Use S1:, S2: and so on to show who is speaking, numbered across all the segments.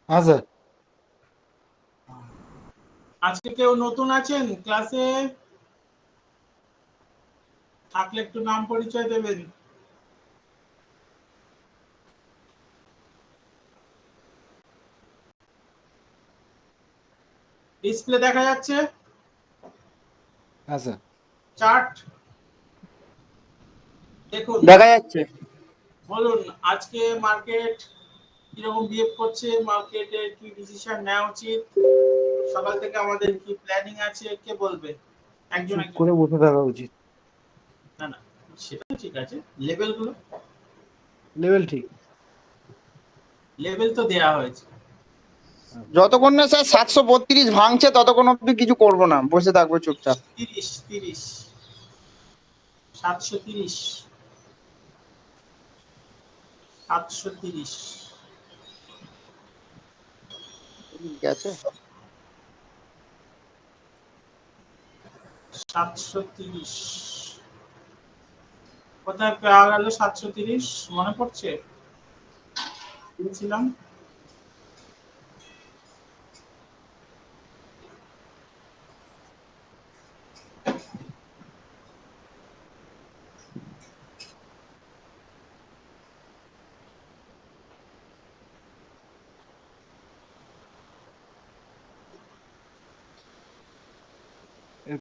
S1: আচ্ছা,
S2: আজকে কেউ নতুন আছেন ক্লাসে? থাকলে একটু নাম পরিচয় দেবেন। ডিসপ্লে দেখা যাচ্ছে?
S1: আচ্ছা,
S2: চার্ট দেখুন,
S3: দেখা যাচ্ছে।
S2: বলুন আজকে মার্কেট কিরকম বিহেভ করছে, মার্কেটে কি ডিসিশন নেওয়া উচিত, সকাল থেকে আমাদের কি প্ল্যানিং আছে, কে বলবে? একজন
S1: চুপ
S2: একজন।
S1: করে বসে থাকা উচিত।
S2: না না, সেটা ঠিক আছে, লেভেলগুলো
S1: লেভেল ঠিক।
S2: লেভেল তো দেয়া হয়েছে।
S3: যতক্ষণ না স্যার 732 ভাঙছে ততক্ষণ অব্দি কিছু করবো না, বসে থাকবো চুপচাপ।
S2: 30 730 730
S3: ঠিক আছে,
S2: 730 কোথায় পাওয়া গেল? 730 মনে পড়ছে ছিলাম।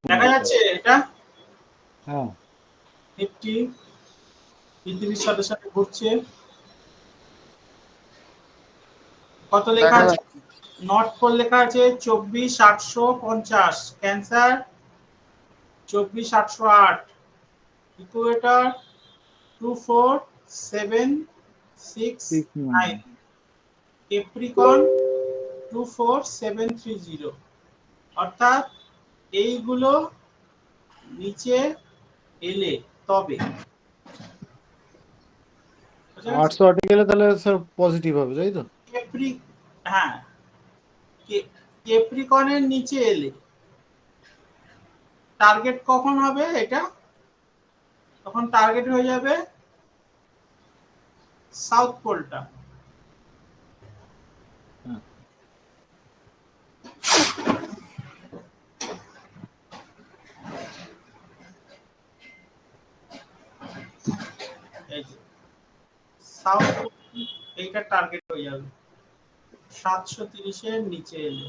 S2: দেখা যাচ্ছে এটা?
S1: হ্যাঁ,
S2: নিফটি পৃথিবীর সাথে সাথে ঘুরছে। কত লেখা
S3: দেখা
S2: আছে?
S3: যাচ্ছে।
S2: নট কোড লেখা আছে 24850, ক্যান্সার 24808, ইকুয়েটর 24769, ক্যাপ্রিকন 24730। অর্থাৎ এইগুলো নিচে এলে তবে
S1: 880 গেলে তাহলে স্যার পজিটিভ হবে, তাই তো?
S2: হ্যাঁ, ক্যাপ্রিকনের নিচে এলে টার্গেট কখন হবে? এটা তখন টার্গেট হয়ে যাবে সাউথ পোলটা।
S1: হ্যাঁ,
S2: এই যে সাউথ পোল, এইটা টার্গেট হয়ে যাবে 730 এর নিচে এলে।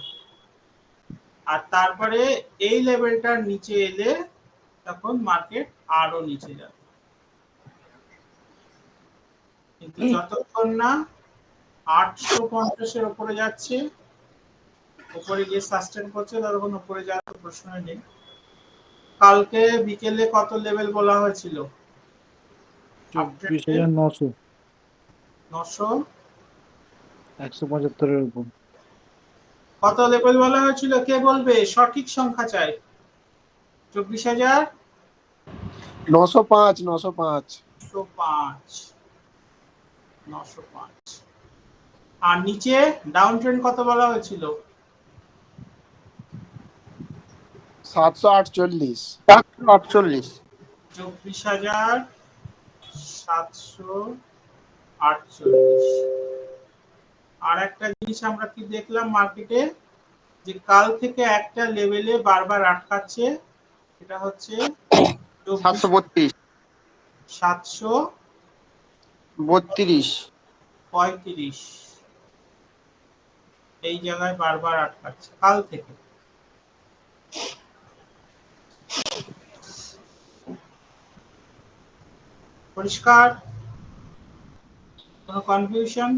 S2: আর তারপরে এই লেভেলটার নিচে এলে তখন মার্কেট আরো নিচে যাবে। কিন্তু যতক্ষণ না 850 এর উপরে যাচ্ছে, উপরে গিয়ে সাস্টেন করছে, ততক্ষণ উপরে যাওয়ার প্রশ্নই নেই। কালকে বিকেলে কত লেভেল বলা হয়েছিল?
S1: 24,900,
S2: 900
S1: 175-এর উপর।
S2: কত লেভেল বলা হয়েছিল? কে বলবে? সঠিক সংখ্যা চাই। 24,000
S4: 905 905
S2: 905 905। আর নিচে ডাউন ট্রেন্ড কত বলা হয়েছিল?
S4: 748
S3: 748।
S2: 24,748। আর একটা জিনিস আমরা কি দেখলাম মার্কেটে, যে কাল থেকে একটা লেভেলে বারবার আটকাচ্ছে, এটা হচ্ছে
S3: 732
S2: 735।
S3: 32।
S2: এই জায়গায় বারবার আটকাচ্ছে কাল থেকে। পরিষ্কার? কোনো কনফিউশন?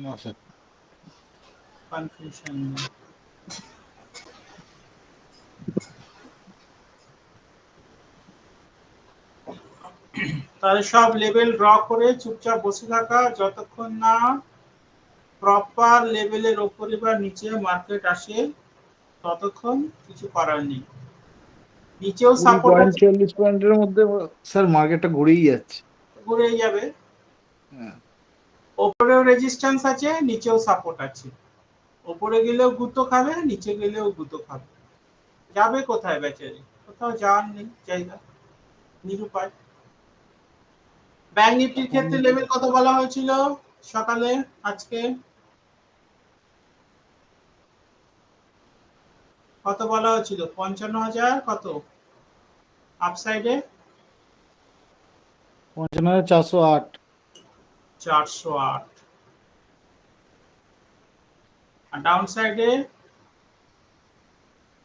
S1: না স্যার।
S2: কনফিউশন নেই। তাহলে সব লেভেল ড্র করে চুপচাপ বসে থাকা, যতক্ষণ না প্রপার লেভেলের উপরে বা নিচে মার্কেট আসে ততক্ষণ কিছু করার নেই। নিচেও
S1: 20
S2: সাপোর্ট
S1: পয়েন্ট
S2: আছে,
S1: 40 পয়েন্টের মধ্যে স্যার মার্কেটটা ঘুরেই যাচ্ছে।
S2: ঘুরে যাবে।
S1: হ্যাঁ,
S2: ওপরেও রেজিস্ট্যান্স আছে, নিচেও সাপোর্ট আছে। ওপরে গেলেও গুঁতো খাবে, নিচে গেলেও গুঁতো খাবে। যাবে কোথায় বেচারি? কোথাও যাওয়ার নেই জায়গা, নিরুপায়। ব্যাংক নিফটির ক্ষেত্রে লেভেল কত বলা হয়েছিল? সকালে আজকে কত বলা হয়েছিল? 55,000 কত আপসাইডে?
S1: 55,408।
S2: 408। আর ডাউন সাইডে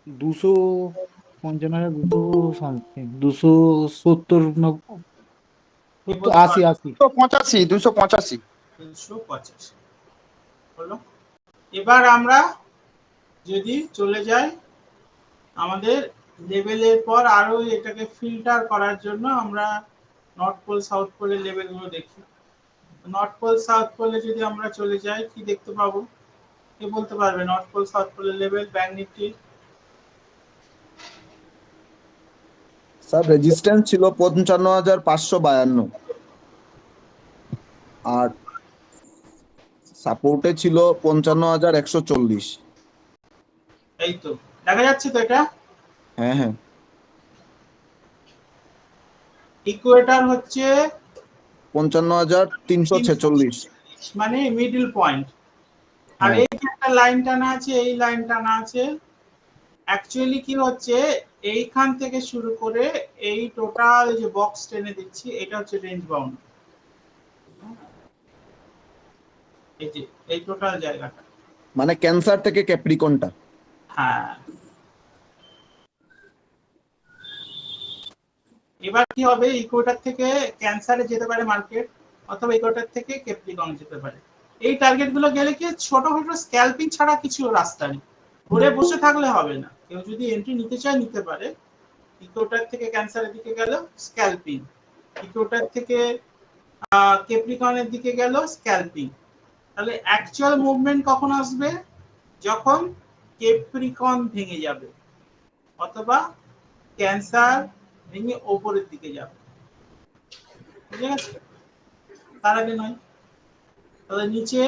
S1: 55,200 সামথিং, 270 না,
S2: কি
S1: 80 80।
S3: 285 285।
S2: 285 হলো। এবার আমরা যদি চলে যাই আমাদের লেভেলের পর, আরো এটাকে ফিল্টার করার জন্য আমরা নর্থ পোল সাউথ পোলের লেভেলগুলো দেখি। নর্থ পোল সাউথ পোলে যদি আমরা চলে যাই কি দেখতে পাবো? কে বলতে পারবে নর্থ পোল সাউথ পোলের level bank Nifty?
S4: Sir resistance ছিল 55,552 আর সাপোর্টে ছিল 55,140।
S2: এই তো দেখা যাচ্ছে তো এটা।
S4: হ্যাঁ হ্যাঁ।
S2: ইকুয়েটর হচ্ছে
S4: 55,346।
S2: মানে মিডল পয়েন্ট। আর
S4: হ্যাঁ
S2: এই যে একটা লাইন টানা আছে, এই লাইন টানা আছে, অ্যাকচুয়ালি কি হচ্ছে এইখান থেকে শুরু করে এই টোটাল যে বক্স টেনে দিচ্ছি এটা হচ্ছে রেঞ্জ বাউন্ড। এই যে এই টোটাল জায়গাটা,
S4: মানে ক্যান্সার থেকে ক্যাপ্রিকনটা।
S2: হ্যাঁ। এবার কি হবে, ইকুয়েটর থেকে ক্যান্সারে যেতে পারে মার্কেট, অথবা ইকুয়েটর থেকে ক্যাপ্রিকন যেতে পারে। এই টার্গেট গুলো গেলে কি ছোটখাটো স্ক্যালপিং ছাড়া কিছু রাস্তা নেই, ঘুরে বসে থাকলে হবে না। কেউ যদি এন্ট্রি নিতে চায় নিতে পারে। ইকুয়েটর থেকে ক্যান্সারের দিকে গেল স্ক্যালপিং, ইকুয়েটর থেকে ক্যাপ্রিকনের দিকে গেল স্ক্যালপিং। তাহলে অ্যাকচুয়াল মুভমেন্ট কখন আসবে? যখন ক্যাপ্রিকন ভেঙে যাবে অথবা ক্যান্সার ভেঙে ওপরের দিকে যাবে, বুঝে গেছে? তার আগে নয়। তাহলে নিচে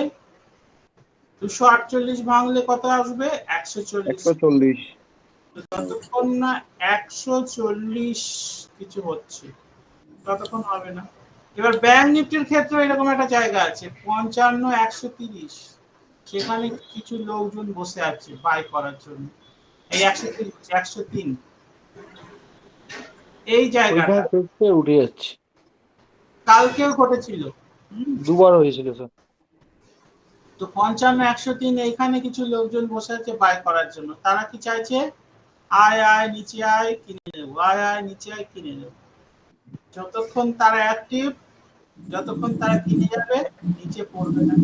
S2: 248 ভাঙলে কত আসবে? 140।
S4: 140।
S2: যতক্ষণ না 140 কিছু হচ্ছে ততক্ষণ হবে না। এবার ব্যাংক নিফটির ক্ষেত্রে এরকম একটা জায়গা আছে 55,130, সেখানে কিছু লোকজন বসে আছে বাই করার জন্য। এই 130 103 এই জায়গাটা
S1: ওইখানে থেকে উঠে যাচ্ছে।
S2: কালকেও ঘটেছিল।
S1: দুবার হয়েছিল স্যার।
S2: তো 55,103 এইখানে কিছু লোকজন বসে আছে বাই করার জন্য। তারা কি চাইছে? আয় আয় নিচে আয় কিনে নেব, আয় আয় নিচে আয় কিনে নেব। যতক্ষণ তারা অ্যাক্টিভ, যতক্ষণ তারা কিনে যাবে নিচে পড়বে না।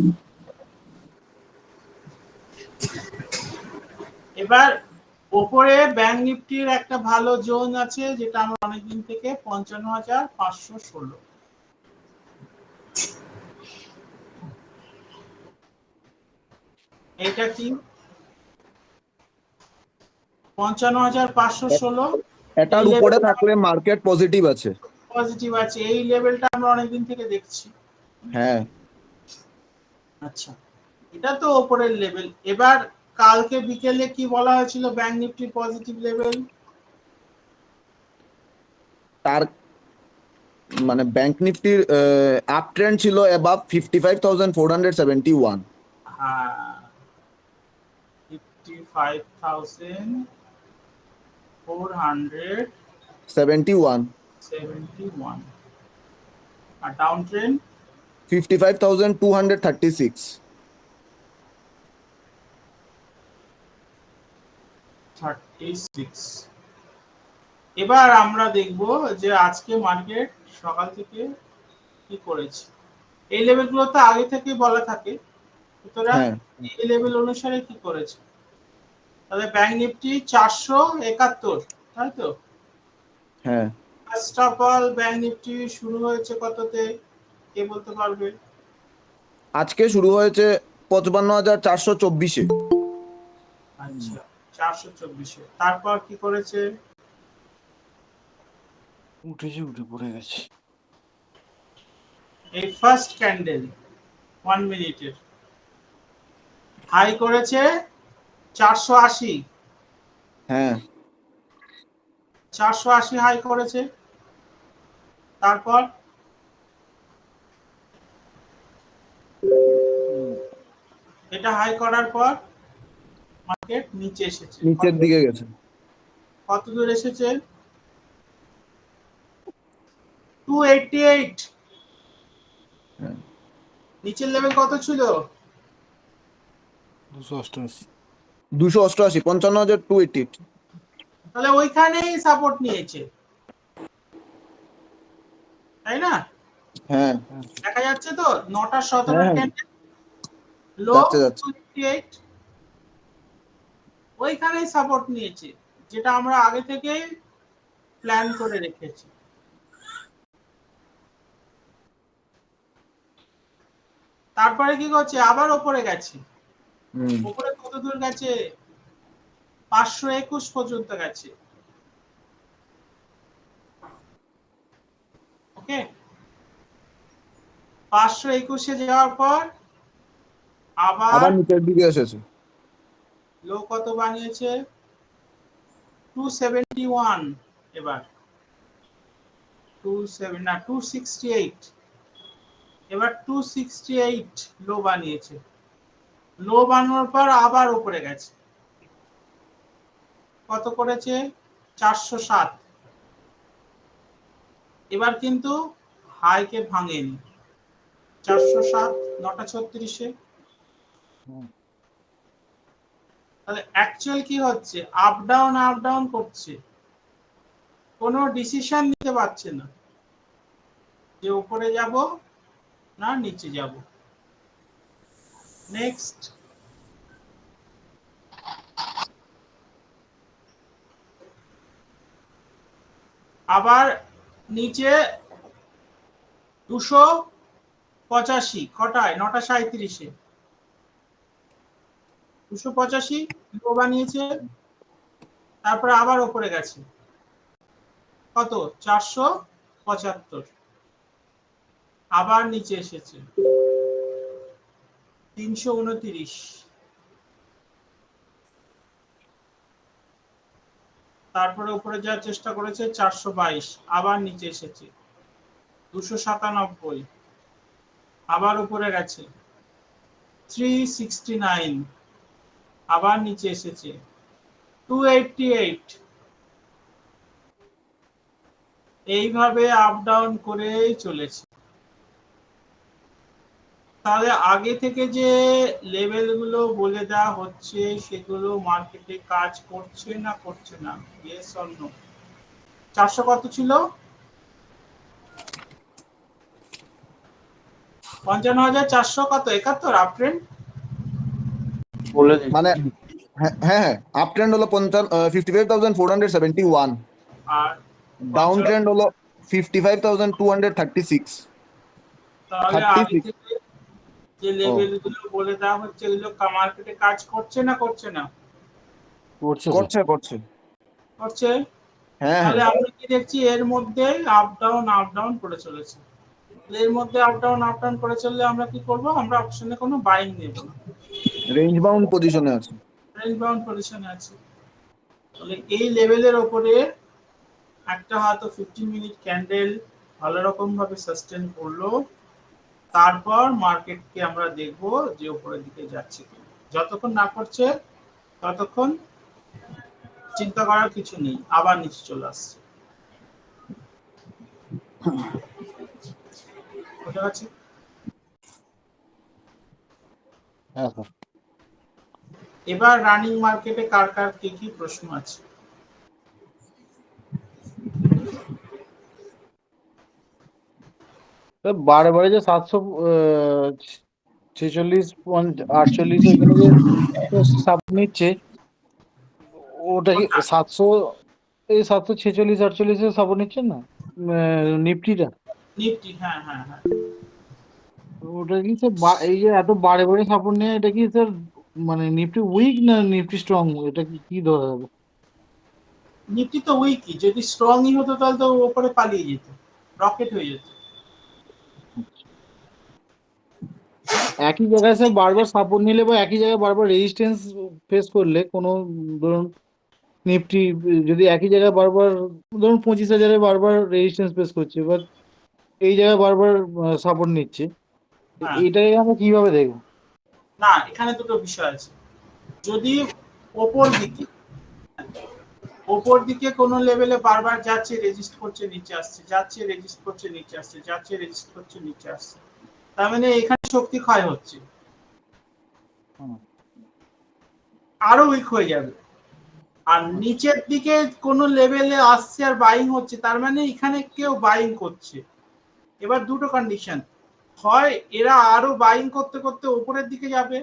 S2: এবার ওপরে ব্যাংক নিফটির একটা ভালো জোন আছে যেটা আমরা অনেকদিন থেকে 55,516। এটা কি 55,516?
S4: এটার উপরে থাকলে মার্কেট পজিটিভ আছে।
S2: পজিটিভ আছে, এই লেভেলটা আমরা অনেকদিন থেকে দেখছি।
S4: হ্যাঁ।
S2: আচ্ছা, এটা তো উপরের লেভেল। এবার কালকে বিকেলে কি বলা হয়েছিল ব্যাংক নিফটির পজিটিভ লেভেল?
S4: তার মানে ব্যাংক নিফটির আপ ট্রেন্ড ছিল অ্যাবাভ 55,471।
S2: হ্যাঁ, 55,471।
S4: 71।
S2: আর ডাউন ট্রেন্ড
S4: 55,236।
S2: 36। এবার আমরা দেখব যে আজকে মার্কেট সকাল থেকে কি করেছে। এই লেভেলগুলো তো আগে থেকে বলা থাকে, সুতরাং
S4: হ্যাঁ
S2: এই লেভেল অনুসারে কি করেছে। তাহলে ব্যাংক নিফটি 471, তাই তো?
S4: হ্যাঁ।
S2: First of all bank Nifty শুরু হয়েছে কততে কে বলতে পারবে?
S4: আজকে শুরু হয়েছে 55,424-এ।
S2: আচ্ছা, 424-এ। তারপর কি করেছে?
S1: উঠেছে, উঠে পড়ে গেছে।
S2: এই ফার্স্ট ক্যান্ডেল 1 মিনিটের হাই করেছে 480।
S4: হ্যাঁ
S2: 480 হাই করেছে। তারপর এটা হাই করার পর মার্কেট নিচে এসেছে,
S4: নিচের দিকে গেছে।
S2: কত দূর এসেছে? 288।
S4: হ্যাঁ।
S2: নিচের লেভেল কত ছিল?
S1: 288।
S4: 288, 55,288।
S2: তাহলে ওইখানেই সাপোর্ট নিয়েছে, তাই না?
S4: হ্যাঁ
S2: দেখা যাচ্ছে তো 9:17
S4: হ্যাঁ,
S2: ক্যান্ডেল, লো
S4: যাচ্ছে।
S2: 288, ওইখানেই সাপোর্ট নিয়েছে, যেটা আমরা আগে থেকেই প্ল্যান করে রেখেছি। তারপরে কি করছে? আবার ওপরে গেছে। ওপরে কত দূর গেছে? 521 পর্যন্ত গেছে। ওকে, 521-এ যাওয়ার পর আবার
S4: নিচের দিকে এসেছে।
S2: লো কত বানিয়েছে? 271। এবার 268। এবার 268 লো বানিয়েছে। লো বানানোর পর আবার উপরে গেছে, কত করেছে? 407। এবার কিন্তু হাইকে ভাঙেনি, 407 9:36-এ। তাহলে অ্যাকচুয়াল কি হচ্ছে? আপ ডাউন করছে, কোনো ডিসিশন নিতে পারছে না যে উপরে যাব না নিচে যাব। নেক্সট, আবার নিচে 285 কটায়? 9:37-এ 285 লো বানিয়েছে, তারপরে আবার উপরে গেছে, কত? 475। আবার নিচে এসেছে 329। তারপরে উপরে যাওয়ার চেষ্টা করেছে 422, আবার নিচে এসেছে 297, আবার উপরে গেছে 369, আবার নিচে এসেছে 288। এইভাবে আপ ডাউন করেই চলেছে। তাহলে আগে থেকে যে লেভেলগুলো বলে দেওয়া হচ্ছে সেগুলো মার্কেটে কাজ করছে না করছে না? Yes or no? 400 কত ছিল? 55,400 কত? 71 আপ ট্রেন্ড।
S4: মানে হ্যাঁ আপ ট্রেন্ড হলো 55,471,
S2: আর
S4: ডাউন ট্রেন্ড হলো 55,236।
S2: তাহলে আগে
S4: 36।
S2: থেকে যে লেভেলগুলো বলে দেওয়া হচ্ছে এগুলো মার্কেটে কাজ করছে না করছে না?
S1: করছে
S4: করছে।
S2: করছে।
S4: হ্যাঁ
S2: তাহলে আমরা কি দেখছি? এর মধ্যে আপ ডাউন করে চলেছে। এর মধ্যে আপ ডাউন করে চললে আমরা কি করব? আমরা অপশনে কোনো বাইং নেব না,
S4: রেঞ্জ বাউন্ড পজিশনে আছে।
S2: রেঞ্জ বাউন্ড পজিশনে আছে। তাহলে এই লেভেলের উপরে একটা হয়তো 15 মিনিট ক্যান্ডেল ভালো রকম ভাবে সাস্টেন করলো, তারপর মার্কেটকে আমরা দেখব যে উপরের দিকে যাচ্ছে কিনা। যতক্ষণ না করছে ততক্ষণ চিন্তা করার কিছু নেই, আবার নিচে চলে আসছে। বুঝতে পারছি?
S1: হ্যাঁ স্যার।
S2: এবার রানিং মার্কেটে কার কার কি প্রশ্ন আছে?
S1: বারে বারে যে 746.48 এখানে যে সাপোর্ট নিচ্ছে, ওটা কি 700, এই 746-48 সাপোর্ট নিচ্ছে না নিফটিটা?
S2: নিফটি, হ্যাঁ হ্যাঁ হ্যাঁ।
S1: ওটা কি স্যার এই যে এত বারে বারে সাপোর্ট নেয়, এটা কি স্যার মানে নিফটি উইক না নিফটি স্ট্রং? এটা কি ধরা যাবে?
S2: নিফটি তো উইকই, যদি স্ট্রংই হতো তাহলে তো উপরে পালিয়ে যেত, রকেট হয়ে যেত।
S1: একই জায়গায় স্যার বারবার সাপোর্ট নিলে বা একই জায়গায় বারবার রেজিস্ট্যান্স ফেস করলে, কোনো ধরুন নিফটি যদি একই জায়গায় বারবার ধরুন 25,000-এ বারবার রেজিস্ট্যান্স ফেস করছে, এবার এই জায়গায় বারবার সাপোর্ট নিচ্ছে,
S2: হ্যাঁ।
S1: এটাকে আমরা কিভাবে দেখবো?
S2: না, এখানে দুটো বিষয় আছে। যদি ওপর দিকে কোনো লেভেলে বারবার যাচ্ছে, রেজিস্ট করছে, নিচে আসছে, যাচ্ছে, রেজিস্ট করছে, নিচে আসছে, যাচ্ছে, রেজিস্ট করছে, নিচে আসছে, তার মানে এখানে শক্তি ক্ষয় হচ্ছে, আরো উইক হয়ে যাবে। আর নিচের দিকে কোনো লেভেলে আসছে আর বাইং হচ্ছে, তার মানে এখানে কেউ বাইং করছে। এবার দুটো কন্ডিশন, হয় এরা আরো বাইং করতে করতে উপরের দিকে যাবে,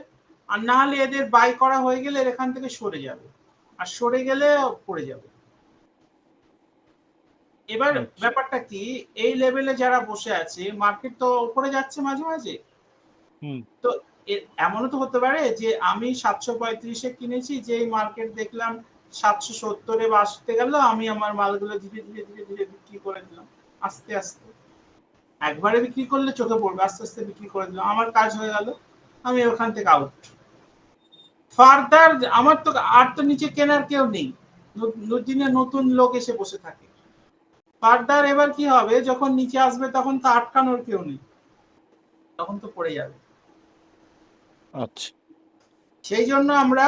S2: আর না হলে এদের বাই করা হয়ে গেলে এখান থেকে সরে যাবে, আর সরে গেলে পড়ে যাবে। এবার ব্যাপারটা কি, এই লেভেলে যারা বসে আছে, মার্কেট তো উপরে যাচ্ছে মাঝে মাঝে, তো এমনও তো হতে পারে যে আমি 735-এ কিনেছি, যে মার্কেট দেখলাম 770-এ আসতে গেল, আমি আমার মালগুলো ধীরে ধীরে ধীরে ধীরে বিক্রি করে দিলাম, আস্তে আস্তে। একবারে বিক্রি করলে চোখে পড়বে, আস্তে আস্তে বিক্রি করে দিলাম, আমার কাজ হয়ে গেল, আমি ওখান থেকে আউট। ফার্দার আমার তো আর তো নিচে কেনার কেউ নেই, দিনে নতুন লোক এসে বসে থাকে। ফার্দার এবার কি হবে, যখন নিচে আসবে তখন তো আটকানোর কেউ নেই, তখন তো পড়ে যাবে।
S1: আচ্ছা,
S2: সেই জন্য আমরা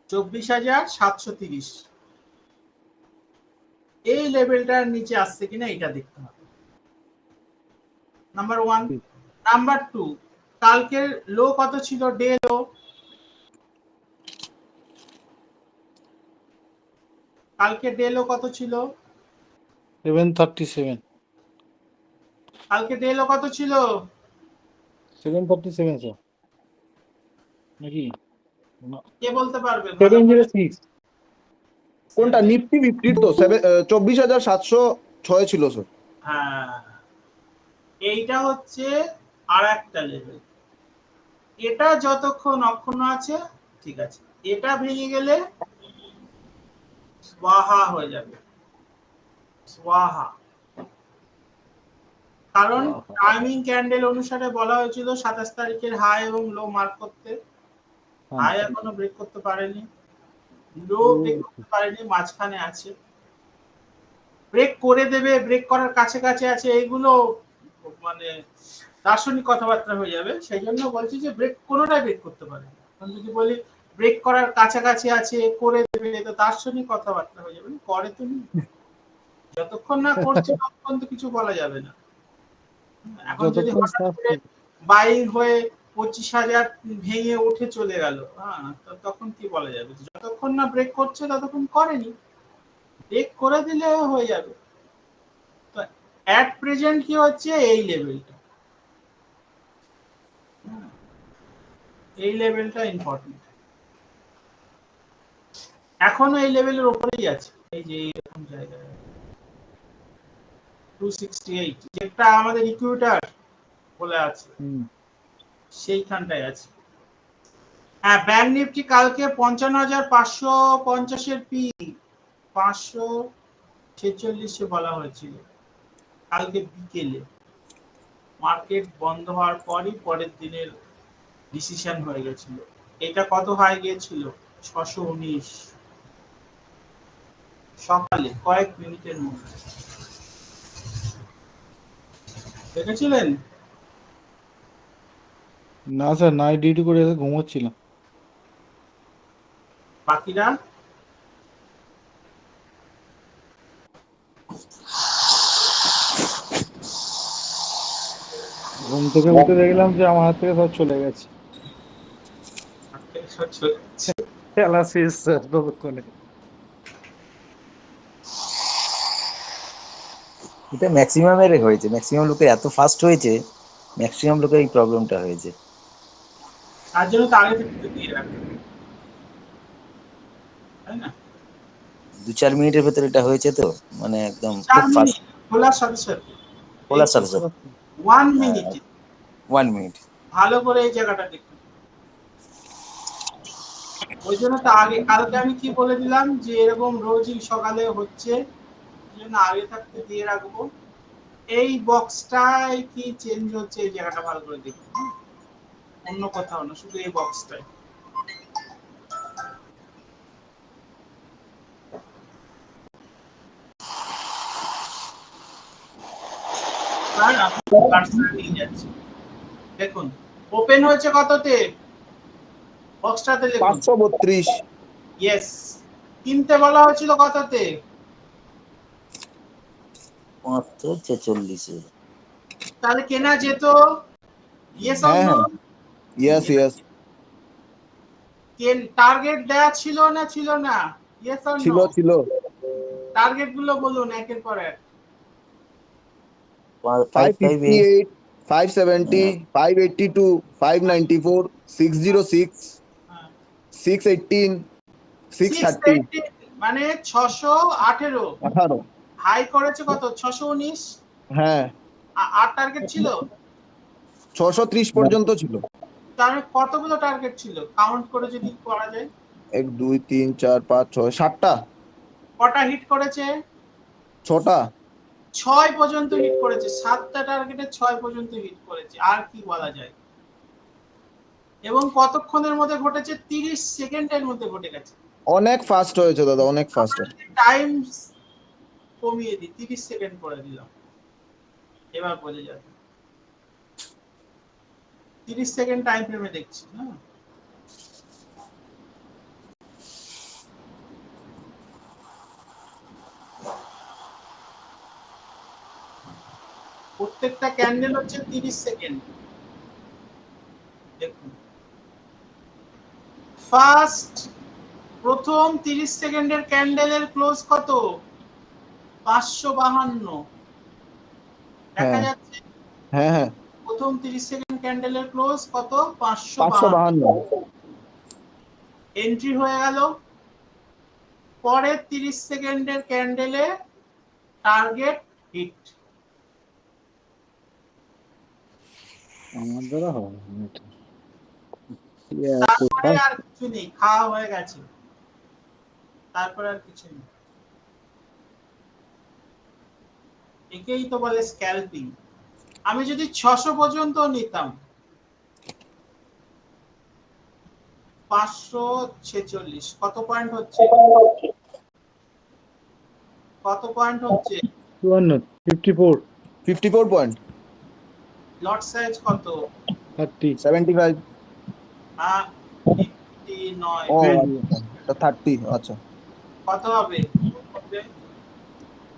S2: 24,730 এই লেভেলটার নিচে আসছে কিনা এটা দেখতে হবে, নাম্বার 1। নাম্বার 2, কালকের লো কত ছিল, ডে লো? কালকে ডে লো কত ছিল?
S1: 737
S2: কালকে ডে লো কত ছিল?
S1: 737 স্যার নাকি?
S2: কে বলতে পারবে? ভালো করে।
S1: 706
S4: কোনটা? নিফটি 50 তো 24,706 ছিল স্যার।
S2: হ্যাঁ, এইটা হচ্ছে আর একটা লেভেল। এটা যতক্ষণ অক্ষুণ্ণ আছে ঠিক আছে, এটা ভেঙে গেলে স্বাহা হয়ে যাবে, স্বাহা। কারণ টাইমিং ক্যান্ডেল অনুসারে বলা হয়েছিল 27 তারিখের হাই এবং লো মার্ক করতে, হাই এখনো ব্রেক করতে পারেনি, লো ব্রেক করতে পারেনি, মাঝখানে আছে, ব্রেক করে দেবে, ব্রেক করার কাছে কাছে আছে, এইগুলো মানে দার্শনিক কথাবার্তা হয়ে যাবে। সেই জন্য বলছি যে ব্রেক কোনোটাই ব্রেক করতে পারে না। এখন যদি বলি ব্রেক করার কাছাকাছি আছে, করে দেবে, তো দার্শনিক কথাবার্তা হয়ে যাবে, করে তুমি যতক্ষণ না করছে ততক্ষণ তো কিছু বলা যাবে না। এখন যদি হঠাৎ করে বাইং হয়ে 25,000 ভেঙে উঠে চলে গেল, হ্যাঁ, তখন কি বলা যাবে? যতক্ষণ না ব্রেক করছে ততক্ষণ করেনি, ব্রেক করে দিলে হয়ে যাবে। তো অ্যাট প্রেজেন্ট কি হচ্ছে, এই লেভেলটা, এই লেভেলটা ইম্পর্টেন্ট, এখনো এই লেভেলের উপরেই আছে, এই যে এরকম জায়গায় 268 যেটা আমাদের ইকুইটার বলে আছে, সেইখানটায় আছে। হ্যাঁ, ব্যাংক নিফটি কালকে 55,550 এর পি 546 বলা হয়েছিল কালকে বিকেলে, মার্কেট বন্ধ হওয়ার পরই পরের দিনের ডিসিশন হয়ে গেছিল। এটা কত হাই গিয়েছিল? 619 সকালে, কয়েক মিনিটের মধ্যে। দেখেছিলেন?
S1: না স্যার, নাইট ডিউটি করে এসে ঘুমোচ্ছিলাম।
S2: বাকিরা
S1: ঘুম থেকে উঠে দেখলাম যে আমার হাত থেকে সব চলে গেছে, খেলা শেষ স্যার ততক্ষণে।
S5: এটা ম্যাক্সিমামের হয়েছে, ম্যাক্সিমাম লোকের এত ফাস্ট হয়েছে, ম্যাক্সিমাম লোকের এই প্রবলেমটা হয়েছে।
S2: তার জন্য তো আগে থেকে দিয়ে রাখতে, তাই না?
S5: 2-4 মিনিটের ভেতরে এটা হয়েছে, তো মানে একদম
S2: 4
S5: খুব
S2: মিনিট
S5: ফাস্ট,
S2: খোলার সাথে সাথে,
S5: খোলার সাথে সাথে
S2: 1 মিনিট
S5: 1 মিনিট।
S2: ভালো করে এই জায়গাটা দেখুন। ওই জন্য তো আগে কালকে আমি কি বলে দিলাম যে এরকম রোজই সকালে হচ্ছে, এই জন্য আগে থাকতে দিয়ে রাখবো। এই বক্সটাই কি চেঞ্জ হচ্ছে, এই জায়গাটা ভালো করে দেখুন, অন্য কোথাও না, শুধু এই বক্সটাই। আর আমি কার্সর নিয়ে যাচ্ছি, দেখুন ওপেন হয়েছে কততে, বক্সটাতে লিখুন
S4: 532
S2: ইয়েস। কিনতে বলা হয়েছিল কততে?
S5: 75-46
S2: তাহলে কেনা যেত? ইয়েস অর
S4: হ্যাঁ
S2: নো?
S4: হ্যাঁ ইয়েস ইয়েস
S2: টার্গেট দেয়া ছিল না ছিল না? ইয়েস অর
S4: ছিল
S2: নো?
S4: ছিল
S2: টার্গেট গুলো বলুন একের পর এক।
S4: 558 570 582 594 606
S2: হ্যাঁ।
S4: 618 630
S2: 680 মানে 618।
S4: 18
S2: হাই করেছে কত? 619।
S4: হ্যাঁ
S2: আর টার্গেট ছিল?
S4: 630 পর্যন্ত ছিল।
S2: তার কতগুলো টার্গেট ছিল কাউন্ট করে যদি করা যায়?
S4: 1 2 3 4 5 6 7টা
S2: কটা হিট করেছে?
S4: 6টা
S2: 6 পর্যন্ত হিট করেছে। 7টা টার্গেটে 6 পর্যন্ত হিট করেছে। আর কি বলা যায়? এবং কতক্ষণের মধ্যে ঘটেছে? 30 সেকেন্ডের মধ্যে ঘটে গেছে।
S4: অনেক ফাস্ট হয়েছে দাদা, অনেক ফাস্ট।
S2: টাইম কমিয়ে দিই, 30 সেকেন্ড করে দিলাম, এবার বোঝা যাবে। 30 সেকেন্ড টাইম ফ্রেমে দেখছি। হ্যাঁ, প্রত্যেকটা ক্যান্ডেল হচ্ছে 30 সেকেন্ড। দেখুন ফার্স্ট প্রথম 30 সেকেন্ডের ক্যান্ডেলের ক্লোজ কত? 552। দেখা
S4: হ্যাঁ
S2: যাচ্ছে
S4: হ্যাঁ হ্যাঁ
S2: প্রথম 30 সেকেন্ড ক্যান্ডেলের ক্লোজ কত?
S4: 552।
S2: এন্ট্রি হয়ে গেল। পরের 30 সেকেন্ডের ক্যান্ডেলে টার্গেট হিট।
S1: আমার দ্বারা হবে না এটা।
S2: তারপরে আর কিছু নেই, খাওয়া হয়ে গেছে, তারপরে আর কিছু নেই। একেই তো বলে স্ক্যালপিং। আমি যদি 600 পর্যন্ত নিতাম, 546 কত পয়েন্ট হচ্ছে? কত পয়েন্ট হচ্ছে?
S1: 54
S4: 54 পয়েন্ট
S2: লট সাইজ কত?
S1: 30
S4: 75।
S2: 59।
S4: ও আচ্ছা 30। আচ্ছা
S2: কত হবে?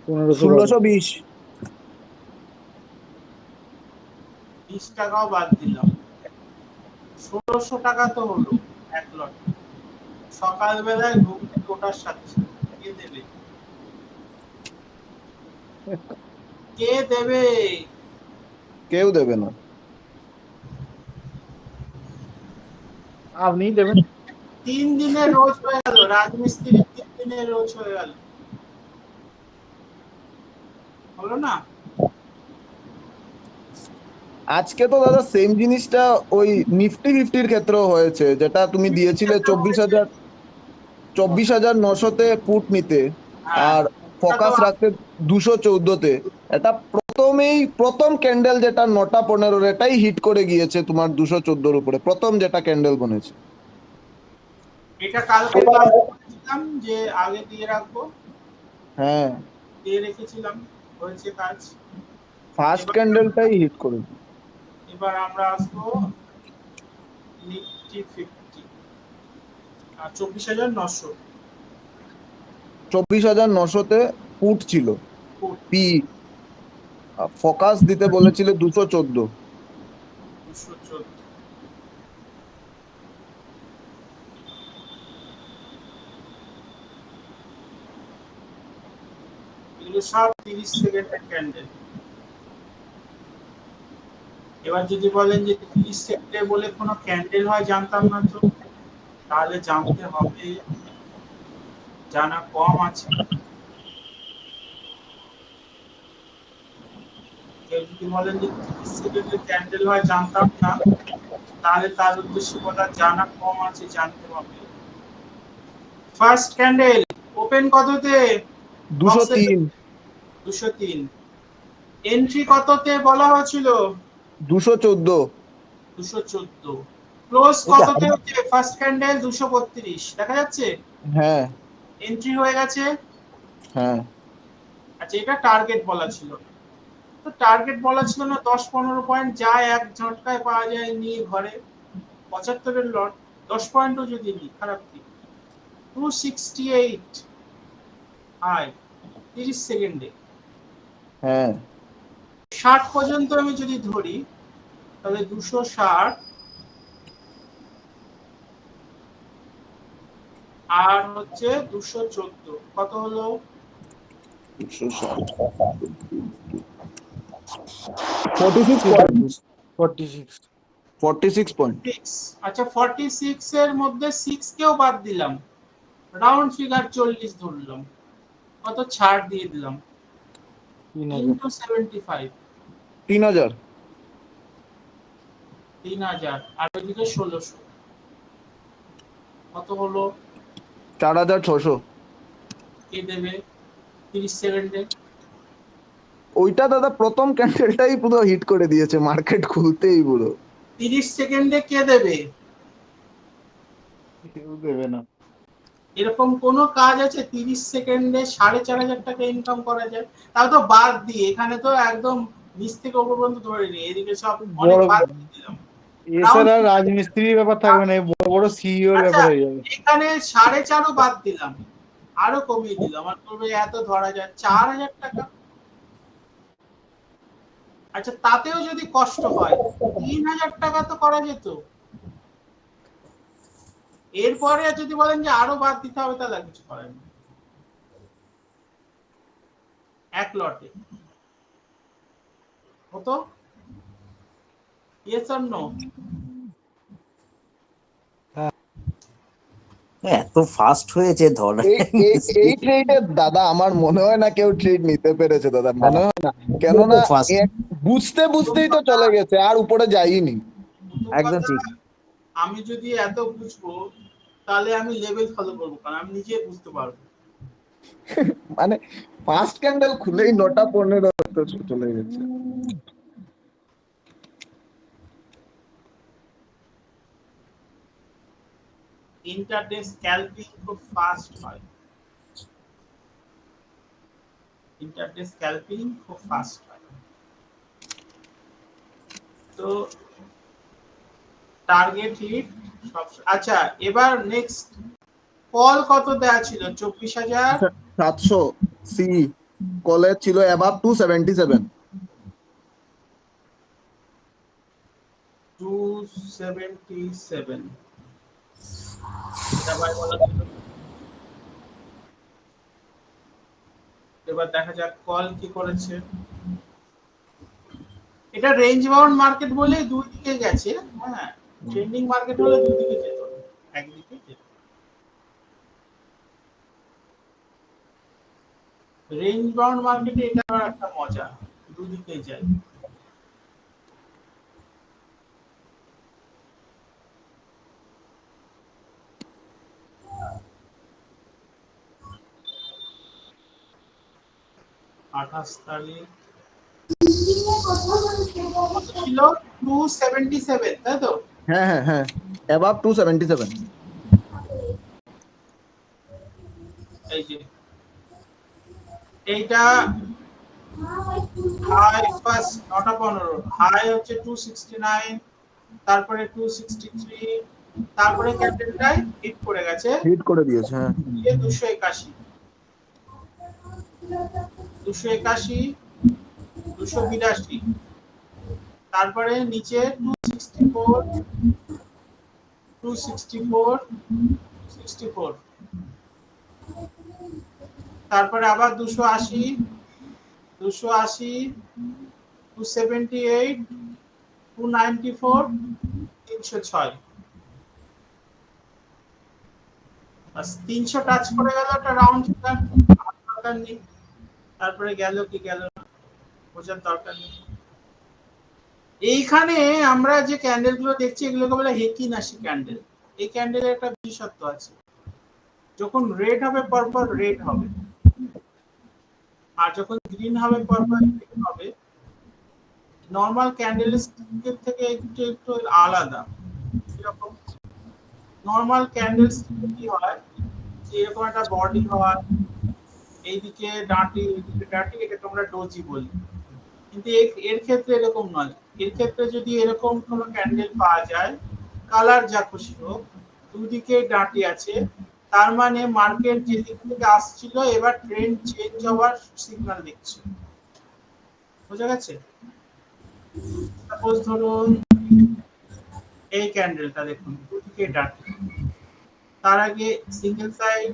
S4: 1620।
S2: 20 টাকাও বাদ দিলাম, 1600 টাকা তো হলো এক লট। সকালবেলায় ঘুম থেকে ওঠার সাথে সাথে কে দেবে? কে দেবে?
S4: কেউ দেবে না।
S1: আপনি দেবেন।
S2: 3 দিনের রোজ হয়ে গেল, রাজমিস্ত্রি 3 দিনের রোজ হয়ে গেল, হলো না?
S4: আজকে তো দাদা সেম জিনিসটা ওই নিফটি 50-র ক্ষেত্রেও হয়েছে, যেটা তুমি দিয়েছিলে 24,900-তে পুট নিতে
S2: হ্যাঁ,
S4: আর ফোকাস রাখতে 214-তে। এটা প্রথম ক্যান্ডেল যেটা 9টা 15 এটাই হিট করে গিয়েছে তোমার 214-র উপরে, প্রথম যেটা ক্যান্ডেল বনেছে।
S2: এটা কালকে ক্লাসে বলেছিলাম যে আগে দিয়ে রাখবো,
S4: হ্যাঁ
S2: দিয়ে রেখেছিলাম, হয়েছে কাজ।
S4: ফার্স্ট ক্যান্ডেলটাই হিট করে।
S2: এবার আমরা আসবো নিফটি 50, 24,900
S4: 24,900-তে পুট ছিল,
S2: ফুট,
S4: পি ফোকাস দিতে বলেছিল 214।
S2: 214। এগুলো সব 30 সেকেন্ডের ক্যান্ডেল। এবার যদি বলেন যে 30 সেকেন্ডে বলে কোনো ক্যান্ডেল হয় জানতাম না, তো তাহলে জানতে হবে, জানা কম আছে। কেউ যদি বলেন যে 30 সেকেন্ডে ক্যান্ডেল হয় জানতাম না, তাহলে তার উদ্দেশ্যে বলা জানা কম আছে, জানতে হবে। ফার্স্ট ক্যান্ডেল ওপেন কততে?
S4: 203।
S2: 203। এন্ট্রি কততে বলা হয়েছিল?
S4: 214।
S2: 214। ক্লোজ কততে হচ্ছে? ফার্স্ট ক্যান্ডেল 232 দেখা যাচ্ছে।
S4: হ্যাঁ
S2: এন্ট্রি হয়ে গেছে।
S4: হ্যাঁ
S2: আচ্ছা, এটা টার্গেট বলা ছিল না, তো টার্গেট বলা ছিল না 10-15 পয়েন্ট যা এক ঝটকায় পাওয়া যায় নিয়ে ঘরে। 75-এর লট, 10 পয়েন্টও যদি নিই খারাপ কি, 268 হাই 30 সেকেন্ডে।
S4: হ্যাঁ
S2: 60 পর্যন্ত আমি যদি ধরি তাহলে 260 আর হচ্ছে 214, কত হলো?
S4: 46 পয়েন্ট।
S2: 6। আচ্ছা 46 এর মধ্যে 6 কেও বাদ দিলাম, রাউন্ড ফিগার 40 ধরলাম, কত ছাড় দিয়ে দিলাম? 75,
S4: 3000
S2: 3000 আর ওইদিকে 1600, কত হলো?
S4: 4600।
S2: কে দেবে 30 সেকেন্ডে?
S4: ওইটা দাদা প্রথম ক্যান্ডেলটাই পুরো হিট করে দিয়েছে মার্কেট খুলতেই পুরো।
S2: 30 সেকেন্ডে কে দেবে?
S1: কেউ দেবে না।
S2: এরকম কোন কাজ আছে 30 সেকেন্ডে 4500 টাকা ইনকাম করা যায়? তাও তো বাদ দিয়ে, এখানে তো একদম নিচ থেকে উপর পর্যন্ত ধরে নি, এদিকে সব অনেক
S1: বড়
S2: বাদ দিয়ে দিলাম।
S1: এছাড়া রাজমিস্ত্রির ব্যাপার থাকবে না, এই বড় বড় সিইওর
S2: আচ্ছা,
S1: ব্যাপার হয়ে যাবে।
S2: এখানে 4.5 বাদ দিলাম, আরো কমিয়ে দিলাম, আর করবে এত ধরা যায় 4000 টাকা। আচ্ছা তাতেও যদি কষ্ট হয় 3000 টাকা তো করা যেত। এরপরে যদি বলেন যে আরো বাদ দিতে হবে তাহলে আর কিছু করার নেই, এক লটে হতো। Yes or no?
S5: এত ফাস্ট হয়েছে ধরা।
S4: এই ট্রেডে দাদা আমার মনে হয় না কেউ ট্রেড নিতে পেরেছে দাদা, মনে হয় না, কেননা
S5: Fast.
S4: বুঝতে বুঝতেই তো চলে গেছে আর উপরে যাইনি।
S5: একদম ঠিক।
S2: আমি যদি এত বুঝবো তাহলে আমি লেভেল ফলো করবো, কারণ আমি নিজে বুঝতে পারবো।
S4: মানে ফার্স্ট ক্যান্ডেল খুলেই 9:15 চলে গেছে।
S2: ইন্টারডে স্ক্যালপিং খুব ফাস্ট হয়, ইন্টারডে স্ক্যালপিং খুব ফাস্ট হয়। তো টার্গেট হিট সব। আচ্ছা এবার নেক্সট, কল কত দেয়া ছিল? 24700।
S4: সি কলে ছিল অ্যাবাভ 277।
S2: 277 এটা ভাই বলা ছিল। এবার দেখা যাক কল কি করেছে। এটা রেঞ্জ বাউন্ড মার্কেট বলে দুই দিকে গেছে, হ্যাঁ ট্রেন্ডিং মার্কেট হলে দুই দিকে যেত, একদিকে যেত। রেঞ্জ বাউন্ড মার্কেটে এটা আবার একটা মজা, দুদিকে যায়। আঠাশ তারিখ ছিল 277, তাই তো?
S4: হ্যাঁ হ্যাঁ হ্যাঁ অ্যাবাভ 277।
S2: এই যে এইটা হাই ফার্স্ট 9:15, হাই হচ্ছে 269, তারপরে 263, তারপরে ক্যান্ডেলটাই হিট করে গেছে,
S4: হিট করে দিয়েছে। হ্যাঁ
S2: 281, 281, 282, তারপরে নিচে 264, 264, 264, তারপরে আবার 280, 280, 278, 294, 306। বাস 300 টাচ করে গেল, একটা রাউন্ড ফিগার, দরকার নেই। তারপরে গেল কি গেল না বোঝার দরকার নেই। এইখানে আমরা যে ক্যান্ডেল গুলো দেখছি এগুলোকে বলে হেকিনাশি ক্যান্ডেল। এই ক্যান্ডেলের একটা বিশেষত্ব আছে, যখন রেড হবে পরপর রেড হবে, আর যখন গ্রিন হবে পরপর গ্রিন হবে। নরমাল ক্যান্ডেলের থেকে একটু একটু আলাদা। এরকম নরমাল ক্যান্ডেলস কি হয়, যে এরকম একটা বডি হয়, এইদিকে ডাঁটি এইদিকে ডাঁটি, এটাকে আমরা ডোজি বলি। কিন্তু এর ক্ষেত্রে এরকম নয়। এর ক্ষেত্রে যদি এরকম কোনো ক্যান্ডেল পাওয়া যায়, কালার যা খুশি হোক, দুদিকে ডাঁটি আছে, তার মানে মার্কেট যেদিক থেকে আসছিল এবার ট্রেন্ড চেঞ্জ হওয়ার সিগন্যাল দিচ্ছে। বুঝা গেছে? সাপোজ ধরুন এই ক্যান্ডেলটা দেখুন, দুদিকে ডাঁটি, তার আগে সিঙ্গেল সাইড,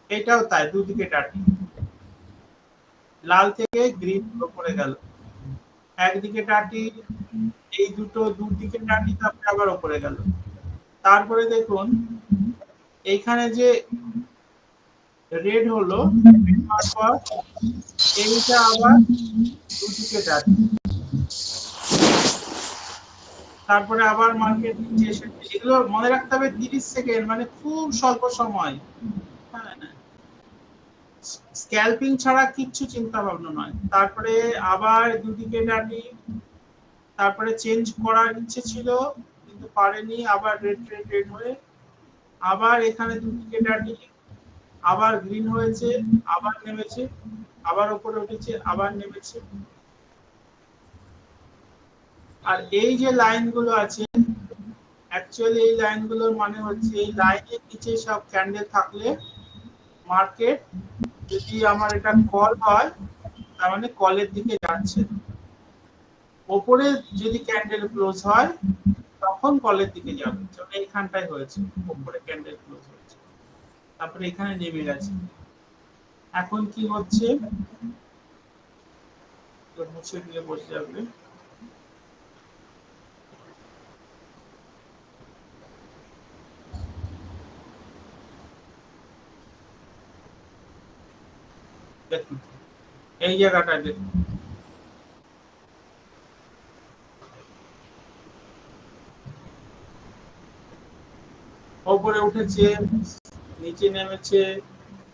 S2: এটাও তাই, দুদিকে ডাঁটি, লাল থেকে গ্রিন উপরে গেল, একদিকে ডাঁটি, এই দুদিকে ডাঁটি, তারপরে আবার উপরে গেল। তারপরে দেখুন এইখানে যে রেড হলো, তারপর এইটা আবার দুদিকে ডাঁটি, তারপরে আবার মার্কেট নিচে এসেছে। এগুলো মনে রাখতে হবে 30 সেকেন্ড, মানে খুব স্বল্প সময়। স্ক্যালপিং ছাড়া কিচ্ছু চিন্তা ভাবনা নয়। তারপরে আবার দুদিকে ডাঁটি, তারপরে চেঞ্জ করার ইচ্ছে ছিল কিন্তু পারেনি, আবার রেড রেড রেড হয়ে আবার এখানে দুদিকে ডাঁটি, আবার গ্রিন হয়েছে, আবার নেমেছে, আবার উপরে উঠেছে, আবার নেমেছে। আর এই যে লাইনগুলো আছে, অ্যাকচুয়ালি এই লাইনগুলোর মানে হচ্ছে এই লাইনের নিচে সব ক্যান্ডেল থাকলে মার্কেট, যদি আমার এটা কল হয় তার মানে কলের দিকে যাচ্ছে, ওপরে যদি ক্যান্ডেল ক্লোজ হয় তখন কলের দিকে যাবে। যেমন এইখানটায় হয়েছে, ওপরে ক্যান্ডেল ক্লোজ হয়েছে, তারপরে এখানে নেমে গেছে। এখন কি হচ্ছে, মুছে দিয়ে বসে যাবে। দেখুন এই জায়গাটা দেখুন, ওপরে উঠেছে, নিচে নেমেছে,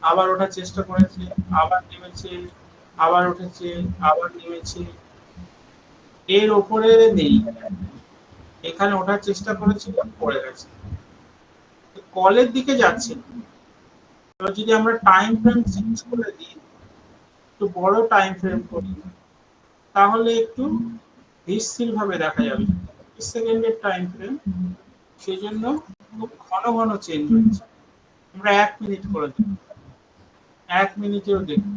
S2: আবার ওঠার চেষ্টা করেছে, আবার নেমেছে, আবার উঠেছে, আবার নেমেছে, এর ওপরে নেই, এখানে ওঠার চেষ্টা করেছিল, পড়ে গেছে, কলের দিকে যাচ্ছে। এবার যদি আমরা টাইম ফ্রেম চেঞ্জ করে দিই, একটু বড় টাইম ফ্রেম করি, তাহলে একটু ধীরস্থির ভাবে দেখা যাবে। 30 সেকেন্ডের টাইম ফ্রেম, সেই জন্য খুব ঘন ঘন চেঞ্জ হচ্ছে। আমরা 1 মিনিট করে দিই, 1 মিনিটেও দেখুন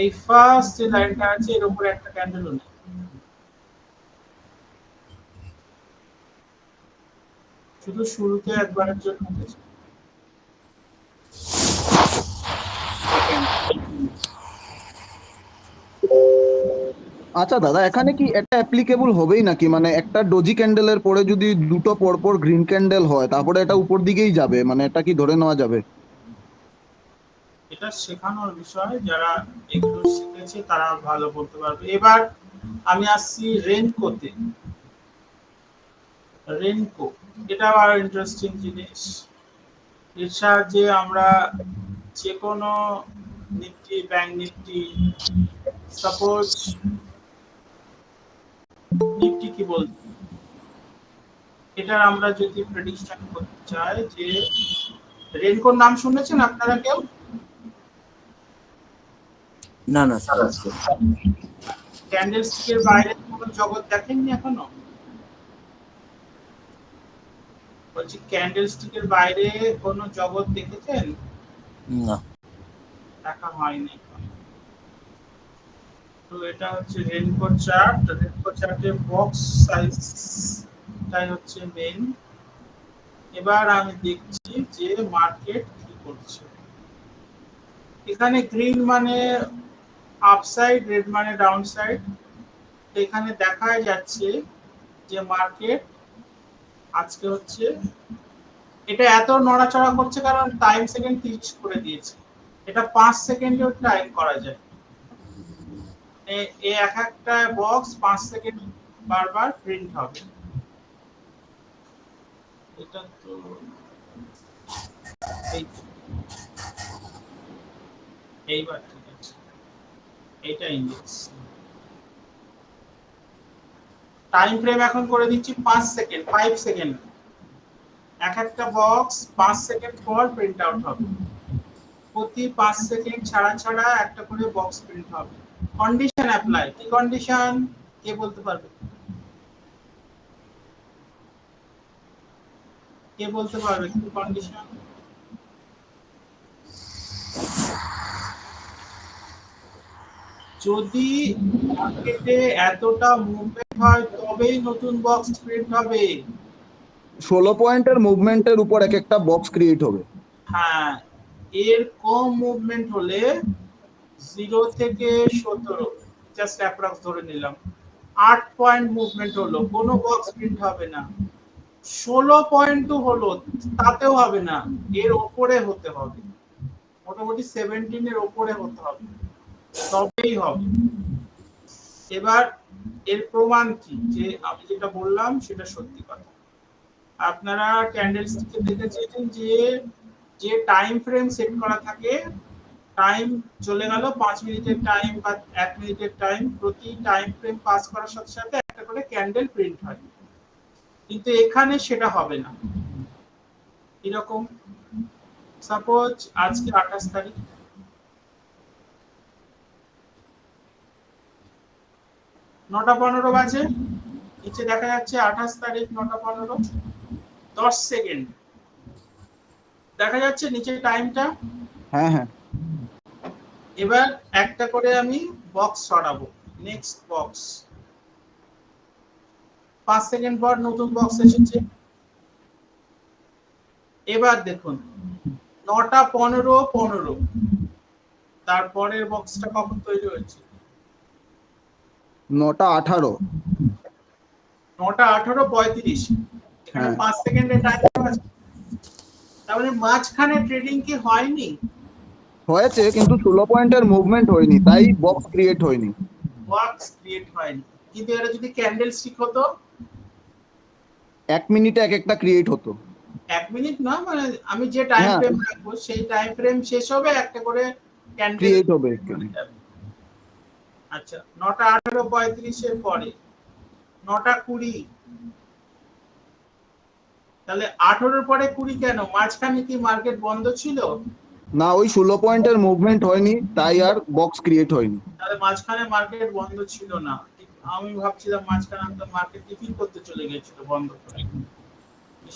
S2: এই ফার্স্ট যে লাইনটা আছে এর উপরে একটা ক্যান্ডেলও নেই, শুধু শুরুতে একবারের জন্য উঠেছে।
S4: আচ্ছা দাদা, এখানে কি এটা অ্যাপ্লিকেবল হবেই নাকি? মানে একটা ডোজি ক্যান্ডেলের পরে যদি দুটো পরপর গ্রিন ক্যান্ডেল হয় তারপরে এটা উপর দিকেই যাবে, মানে এটা কি ধরে নেওয়া যাবে?
S2: এটা শেখানোর বিষয়, যারা এগুলো শিখেছে তারা ভালো বলতে পারবে। এবার আমি আসছি রেনকোতে। রেনকো এটা আবার ইন্টারেস্টিং জিনিস। এর সাহায্যে আমরা যে কোনো Nifty, bank Nifty, suppose Nifty কি বলছি, এটার আমরা যদি প্রেডিকশন করতে চাই, যে রেনকোর নাম শুনেছেন আপনারা কেউ?
S5: না না স্যার,
S2: ক্যান্ডেলস্টিকের বাইরে কোনো জগৎ দেখেননি এখনো? বলছি ক্যান্ডেলস্টিকের বাইরে কোনো জগৎ দেখেছেন?
S5: না।
S2: দেখা হয়নি। তো এটা হচ্ছে রেনকো চার্ট। রেনকো চার্টে বক্স সাইজটাই হচ্ছে মেইন। এবার আমি দেখছি যে মার্কেট কি করছে। এখানে গ্রিন মানে আপসাইড, রেড মানে ডাউনসাইড। এখানে দেখা যাচ্ছে যে মার্কেট আজকে হচ্ছে, এটা এত নড়াচড়া করছে কারণ টাইম সেকেন্ড 30 করে দিয়েছে। এটা 5 সেকেন্ডেও টাইম করা যায়। এই এক একটা বক্স 5 সেকেন্ড বারবার প্রিন্ট হবে। এটা তো এইবার ঠিক আছে, এইটা ইন্ডেক্স। টাইম ফ্রেম এখন করে দিচ্ছি 5 সেকেন্ড, 5 সেকেন্ড। এক একটা বক্স 5 সেকেন্ড পর প্রিন্ট আউট হবে। প্রতি 5 সেকেন্ড ছাড়া ছাড়া একটা করে বক্স প্রিন্ট হবে। Condition apply. কি কন্ডিশন কে বলতে পারবে? কে বলতে পারবে কি কন্ডিশন? যদি মার্কেটে এতটা মুভমেন্ট হয় তবেই নতুন বক্স প্রিন্ট হবে।
S4: 16 পয়েন্টের মুভমেন্টের উপর এক একটা বক্স ক্রিয়েট হবে।
S2: হ্যাঁ, এর কম মুভমেন্ট হলে 0 থেকে 17, জাস্ট অ্যাপ্রক্স ধরে নিলাম, 8 পয়েন্ট মুভমেন্ট হলো, কোনো বক্স প্রিন্ট হবে না। 16 পয়েন্টও হলো, তাতেও হবে না, এর ওপরে হতে হবে, মোটামুটি 17 এর ওপরে হতে হবে, তবেই হবে। এবার এর প্রমাণ কি যে আমি যেটা বললাম সেটা সত্যি কথা? আপনারা ক্যান্ডেলস্টিকে দেখেছেন যে যে টাইম ফ্রেম সেট করা থাকে, টাইম চলে গেল 5 মিনিটের টাইম বা 1 মিনিটের টাইম, প্রতি টাইম ফ্রেম পাস করার সাথে সাথে একটা করে ক্যান্ডেল প্রিন্ট হয়, কিন্তু এখানে সেটা হবে না। এরকম সাপোজ আজকে 28 তারিখ, 9টা 15 বাজে, নিচে দেখা যাচ্ছে 28 তারিখ 9টা 15, 10 সেকেন্ড দেখা যাচ্ছে নিচে টাইমটা।
S4: হ্যাঁ হ্যাঁ,
S2: এবার একটা করে আমি বক্স সরাবো, নেক্সট বক্স, 5 সেকেন্ড পর নতুন বক্স এসেছে। এবার দেখুন 9টা 15, তারপরের বক্সটা কখন তৈরি হয়েছে?
S4: 9টা 18।
S2: 9টা 18, 35, এখানে
S4: হ্যাঁ।
S2: 5 সেকেন্ডের টাইম আছে, তার মানে মাঝখানে ট্রেডিং কি হয়নি?
S4: হয়েছে, কিন্তু 16 পয়েন্টের মুভমেন্ট হয়নি, তাই বক্স ক্রিয়েট হয়নি।
S2: বক্স ক্রিয়েট হয়নি, কিন্তু এটা যদি ক্যান্ডেল স্টিক হতো
S4: 1 মিনিটে এক একটা ক্রিয়েট হতো।
S2: 1 মিনিট না, মানে আমি যে টাইম
S4: হ্যাঁ।
S2: ফ্রেম রাখবো সেই টাইম ফ্রেম শেষ হবে, একটা করে ক্যান্ডেল
S4: ক্রিয়েট হবে।
S2: আচ্ছা, 9টা 18, 35 এর পরে 9টা 20, তাহলে 18 পরে 20 কেন? মাঝখানে কি মার্কেট বন্ধ ছিল?
S4: না, ওই 16 পয়েন্টের মুভমেন্ট হয়নি, তাই আর বক্স ক্রিয়েট হয়নি।
S2: তাহলে মাঝখানে মার্কেট বন্ধ ছিল না, আমি ভাবছিলাম মাঝখানে তো মার্কেট টিফিন করতে চলে গেছিল বন্ধ করে,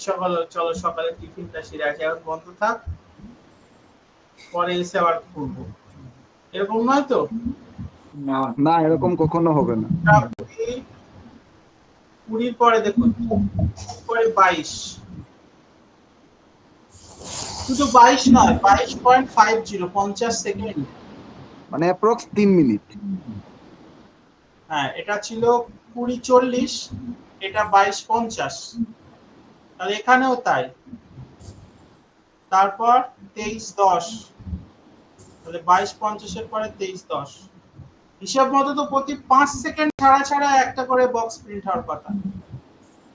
S2: সকালে চলো সকালে টিফিনটা সেরে আছে, এখন বন্ধ থাক, পরে এসে আবার খুলবো, এরকম নয় তো?
S4: না, এরকম কখনো হবে না।
S2: 20 পরে দেখুন, পরে 22, শুধু 22 নয়, 22.50, 50 সেকেন্ড,
S4: মানে অ্যাপ্রক্স 3 মিনিট।
S2: হ্যাঁ, এটা ছিল 20-40, এটা 22-50, তাহলে এখানেও তাই। তারপর 23-10, তাহলে 22-50 এর পরে 23-10, হিসাব মতো তো প্রতি 5 সেকেন্ড ছাড়া ছাড়া একটা করে বক্স প্রিন্ট হওয়ার কথা,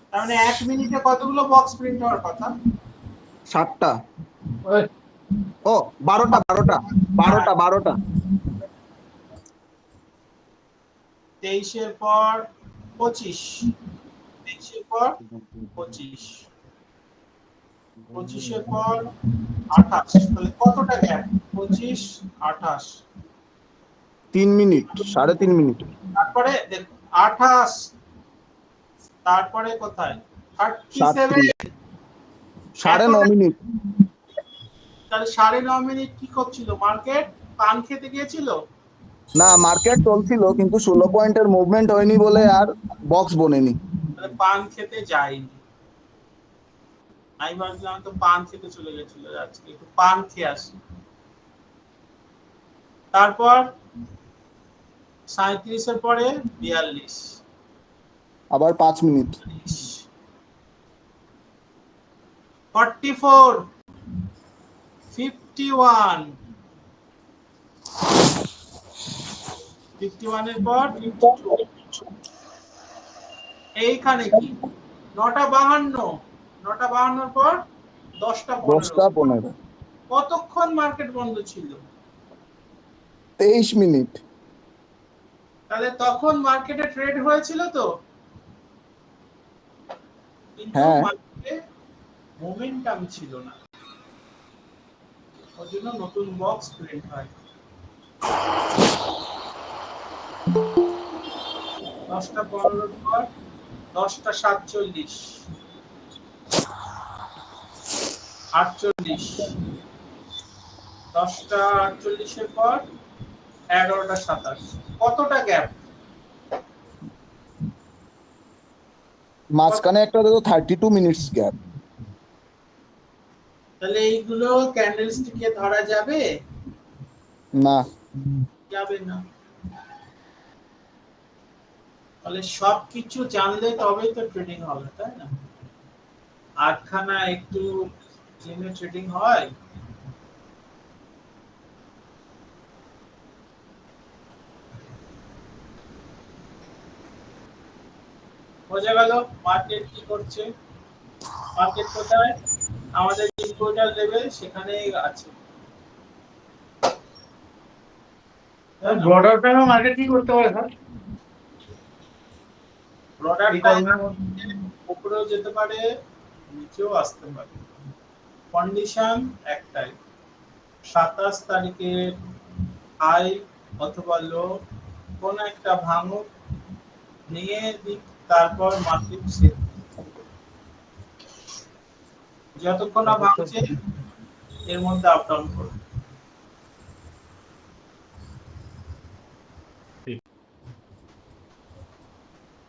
S2: তার মানে 1 মিনিটে কতগুলো বক্স প্রিন্ট হওয়ার কথা?
S4: 7টা।
S1: ওই,
S4: ও 12টা 12টা।
S2: 23 এর পর 25, 23 এর পর 25, 25 এর পর 28, তাহলে কতটা গ্যাপ? 25, 28,
S4: 3 minute, 3.5 minute.
S2: তারপরে দেখুন 28, তারপরে কোথায় 37,
S4: 9.5 মিনিট।
S2: তাহলে 9.5 মিনিট কি করছিল মার্কেট? পান খেতে গিয়েছিল?
S4: না, মার্কেট চলছিল, কিন্তু 16 পয়েন্টের মুভমেন্ট হয়নি বলে আর বক্স বনেনি।
S2: তাহলে পান খেতে যায়নি, আমি ভাবছিলাম তো পান খেতে চলে গেছিল, আজকে একটু পান খেয়ে আসি। তারপর 37 এর পরে 42,
S4: আবার 5 মিনিট।
S2: 44, 51, 51 এর পর 52, এইখানে কি 9টা 52, 9টা 52 এর পর 10টা
S4: 10টা 15।
S2: কতক্ষণ মার্কেট বন্ধ ছিল?
S4: 23 মিনিট।
S2: তাহলে তখন মার্কেটে ট্রেড হয়েছিল তো, কিন্তু
S4: হ্যাঁ।
S2: মার্কেটে মোমেন্টাম ছিল না, ওর জন্য নতুন বক্স প্রিন্ট হয়। 10টা 15 পর 10টা 47, 48, 10টা 48 এর পর 11টা 27, কতটা গ্যাপ?
S4: মাঝখানে একটা দেখো 32 মিনিটস গ্যাপ।
S2: তাহলে এইগুলো ক্যান্ডেলস্টিকে ধরা যাবে?
S4: না,
S2: যাবে না। তাহলে সবকিছু জানলে তবেই তো ট্রেডিং হবে, তাই না? আটখানা একটু জেনে ট্রেডিং হয়? বোঝা গেল মার্কেট কি করছে। মার্কেট কোথায়? আমাদের ইম্পোর্টার লেভেল সেখানেই আছে।
S1: ব্রডার টাইমে মার্কেট কি করতে পারে স্যার?
S2: ব্রডার
S1: এই
S2: টাইম
S1: কর্মের মধ্যে
S2: উপরেও যেতে পারে, নিচেও আসতে পারে। কন্ডিশন একটাই, 27 তারিখের হাই অথবা লো কোন একটা ভাঙুক, নিয়ে দিক, তারপর মার্কেট সেট। যতক্ষণ না ভাঙছে এর মধ্যে আপ ডাউন করবে।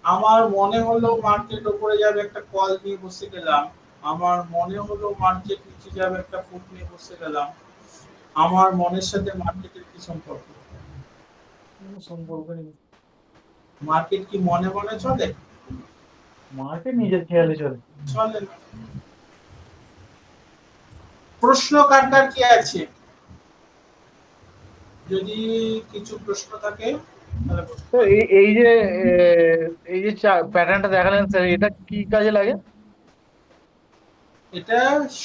S2: আমার মনে হলো মার্কেট উপরে যাবে, একটা কল নিয়ে বসে গেলাম। আমার মনে হলো মার্কেট নিচে যাবে, একটা পুট নিয়ে বসে গেলাম। আমার মনের সাথে মার্কেটের কি সম্পর্ক?
S1: কোনো সম্পর্ক নেই।
S2: মার্কেট কি মনে মনে চলে?
S1: মার্কেট নিজের খেয়ালে চলে।
S2: চলে না। প্রশ্ন কার কার কি আছে? যদি কিছু প্রশ্ন থাকে তাহলে বলুন।
S1: তো এই যে প্যাটার্নটা দেখালেন স্যার, এটা কি কাজে লাগে?
S2: এটা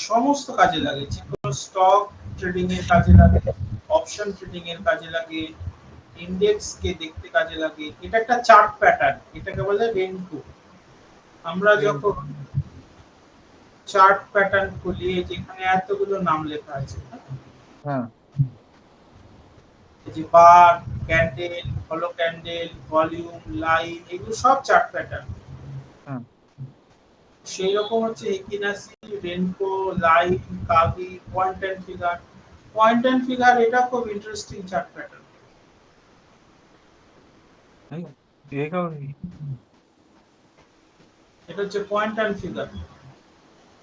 S2: সমস্ত কাজে লাগে, যে কোনো স্টক ট্রেডিং এর কাজে লাগে, অপশন ট্রেডিং এর কাজে লাগে, ইন্ডেক্স কে দেখতে কাজে লাগে। এটা একটা চার্ট প্যাটার্ন, এটাকে বলে রেনকো। আমরা যখন চার্ট প্যাটার্ন খুলি, যেখানে এতগুলো নাম লেখা আছে,
S1: হ্যাঁ,
S2: এই যে বার, ক্যান্ডেল, হলো ক্যান্ডেল, ভলিউম, লাইন, এগুলো সব চার্ট প্যাটার্ন।
S1: হ্যাঁ।
S2: সেই রকম হচ্ছে একিনাসি, renko, line, kagi, point and figure. Point and figure এটা খুব ইন্টারেস্টিং চার্ট প্যাটার্ন। এটা হচ্ছে পয়েন্ট এন্ড ফিগার।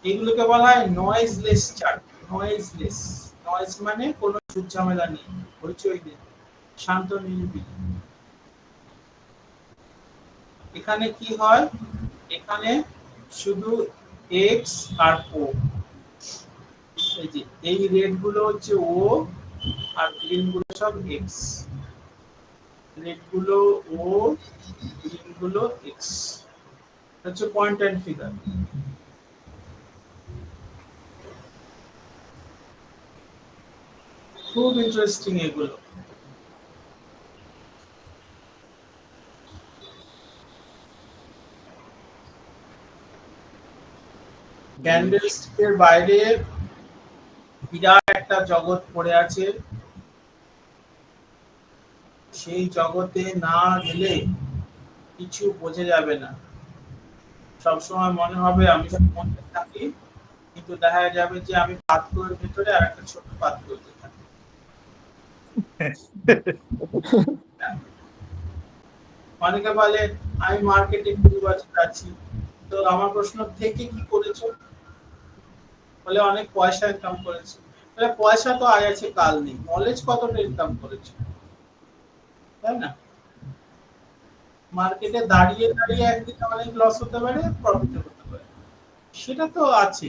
S2: এগুলোকে বলা হয় নয়েজলেস চার্ট। নয়েজলেস, নয়েজ মানে কোনো ঝুট ঝামেলা নেই, হইচই নেই, শান্ত নিরিবিলি। এখানে কি হয়? এখানে শুধু এক্স আর ও, এই যে এই রেড গুলো হচ্ছে ও, আর গ্রিন গুলো সব এক্স। রেড গুলো ও, গ্রিন গুলো এক্স। হচ্ছে পয়েন্ট এন্ড ফিগার। খুব ইন্টারেস্টিং এগুলো। ক্যান্ডেলস্টিকের বাইরে বিরাট একটা জগৎ পড়ে আছে। সেই জগতে না গেলে কিছু বোঝা যাবে না। সবসময় মনে হবে আমি সমুদ্রে থাকি, কিন্তু দেখা যাবে যে আমি পাথরের ভিতরে আর একটা ছোট পাথর থাকি। অনেকে বলে আমি মার্কেটে 20 বছর আছি, তো আমার প্রশ্ন থেকে কি করেছো? বলে অনেক পয়সা ইনকাম করেছি। তাহলে পয়সা তো আজ আছে কাল নেই, নলেজ কতটা ইনকাম করেছো, তাই না? মার্কেটে দাঁড়িয়ে দাঁড়িয়ে একদিকে অনেক লস হতে পারে, প্রফিট হতে পারে, সেটা তো আছে,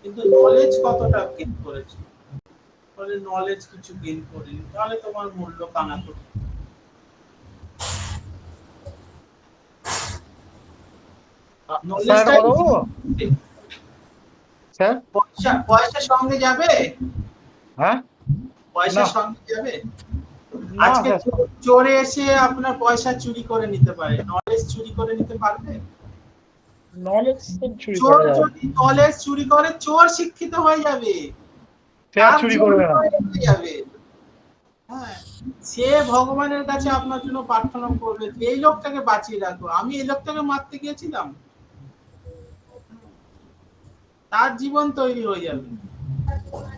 S2: কিন্তু নলেজ কতটা গেইন করেছো? বলে নলেজ কিছু গেইন করিনি। তাহলে তোমার মূল্য কানা করবে। নলেজটা
S1: স্যার,
S2: পয়সা সঙ্গে যাবে?
S1: হ্যাঁ,
S2: পয়সা
S1: না।
S2: সঙ্গে যাবে?
S1: না
S2: আজকে
S1: স্যার,
S2: চোরে এসে আপনার পয়সা চুরি করে নিতে পারে, নলেজ চুরি করে নিতে পারবে?
S1: নলেজ চুরি
S2: চোর
S1: করা যাবে না।
S2: যদি নলেজ চুরি করে, চোর শিক্ষিত হয়ে যাবে,
S1: সে আর চুরি করবে না।
S2: হয়ে যাবে। হ্যাঁ, সে ভগবানের কাছে আপনার জন্য প্রার্থনা করবে যে এই লোকটাকে বাঁচিয়ে রাখো, আমি এই লোকটাকে মারতে গিয়েছিলাম। তার জীবন তৈরি হয়ে যাবে।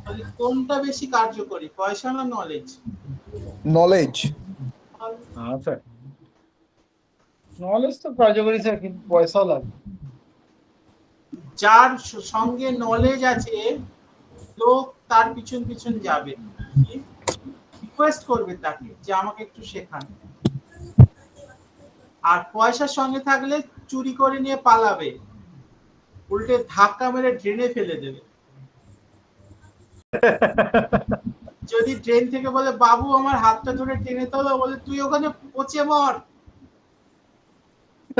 S2: তাহলে কোনটা বেশি কার্যকরী, পয়সা না নলেজ?
S4: নলেজ।
S1: হ্যাঁ স্যার, নলেজ তো কার্যকরী স্যার, কিন্তু পয়সাও লাগবে।
S2: যার সঙ্গে নলেজ আছে লোক তার পিছন পিছন যাবে, রিকোয়েস্ট করবে তাকে যে আমাকে একটু শেখান। আর পয়সার সঙ্গে থাকলে চুরি করে নিয়ে পালাবে, উল্টে ধাক্কা মেরে ড্রেনে ফেলে দেবে। যদি ট্রেন থেকে বলে বাবু আমার হাতটা ধরে টেনে তোলো, বলে তুই ওখানে পচে মর।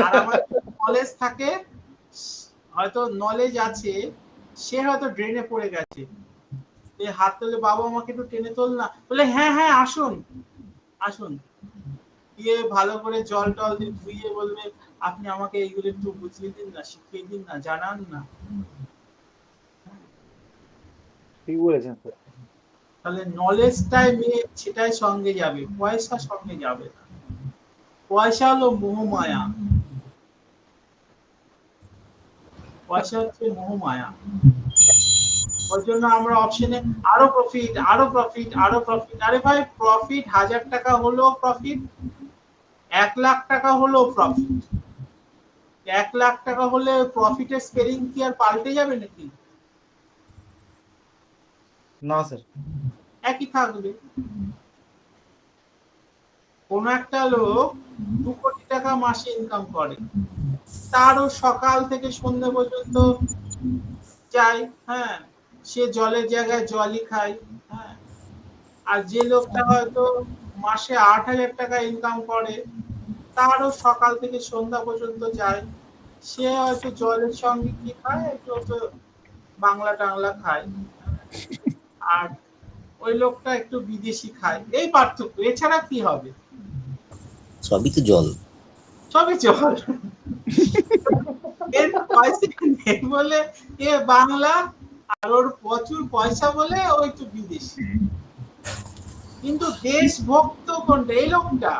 S2: আর আমার নলেজ থাকে, হয়তো নলেজ আছে, সে হয়তো ড্রেনে পড়ে গেছে, হাত তুলে বাবু আমাকে একটু টেনে তোল না, বলে হ্যাঁ হ্যাঁ আসুন আসুন, দিয়ে ভালো করে জল টল দিয়ে ধুইয়ে বলবে আপনি আমাকে এইগুলো একটু বুঝিয়ে দিন না, শিখিয়ে দিন না, জানান না।
S1: ঠিক বলেছেন স্যার।
S2: তাহলে নলেজটাই মেয়ে, সেটাই সঙ্গে যাবে, পয়সা সঙ্গে যাবে না। পয়সা হলো মোহমায়া, পয়সা হচ্ছে মোহমায়া। ওই জন্য আমরা অপশনে আরো প্রফিট, আরো প্রফিট, আরো প্রফিট। আরে ভাই প্রফিট 1000 টাকা হলো প্রফিট, 1 লাখ টাকা হলো প্রফিট। 1 লাখ টাকা হলে প্রফিটের স্পেলিং কি আর পাল্টে যাবে নাকি?
S1: না স্যার,
S2: একই থাকবে। কোন একটা লোক 2 কোটি টাকা মাসে ইনকাম করে, তারও সকাল থেকে সন্ধ্যা পর্যন্ত যায়, হ্যাঁ, সে জলের জায়গায় জলই খায়, হ্যাঁ। আর যে লোকটা হয়তো মাসে 8000 টাকা ইনকাম করে, তারও সকাল থেকে সন্ধ্যা পর্যন্ত যায়, সে হয়তো জলের সঙ্গে কি খায়, একটু হয়তো বাংলা টাংলা খায়, আর ওই লোকটা একটু বিদেশি খায়, এই পার্থক্য। এছাড়া কি হবে?
S5: সবই তো জল।
S2: সবই জল। এর পয়সা নেই বলে এ বাংলা, আর ওর প্রচুর পয়সা বলে ও একটু বিদেশি। কিন্তু দেশভক্ত কোনটা? এই লোকটা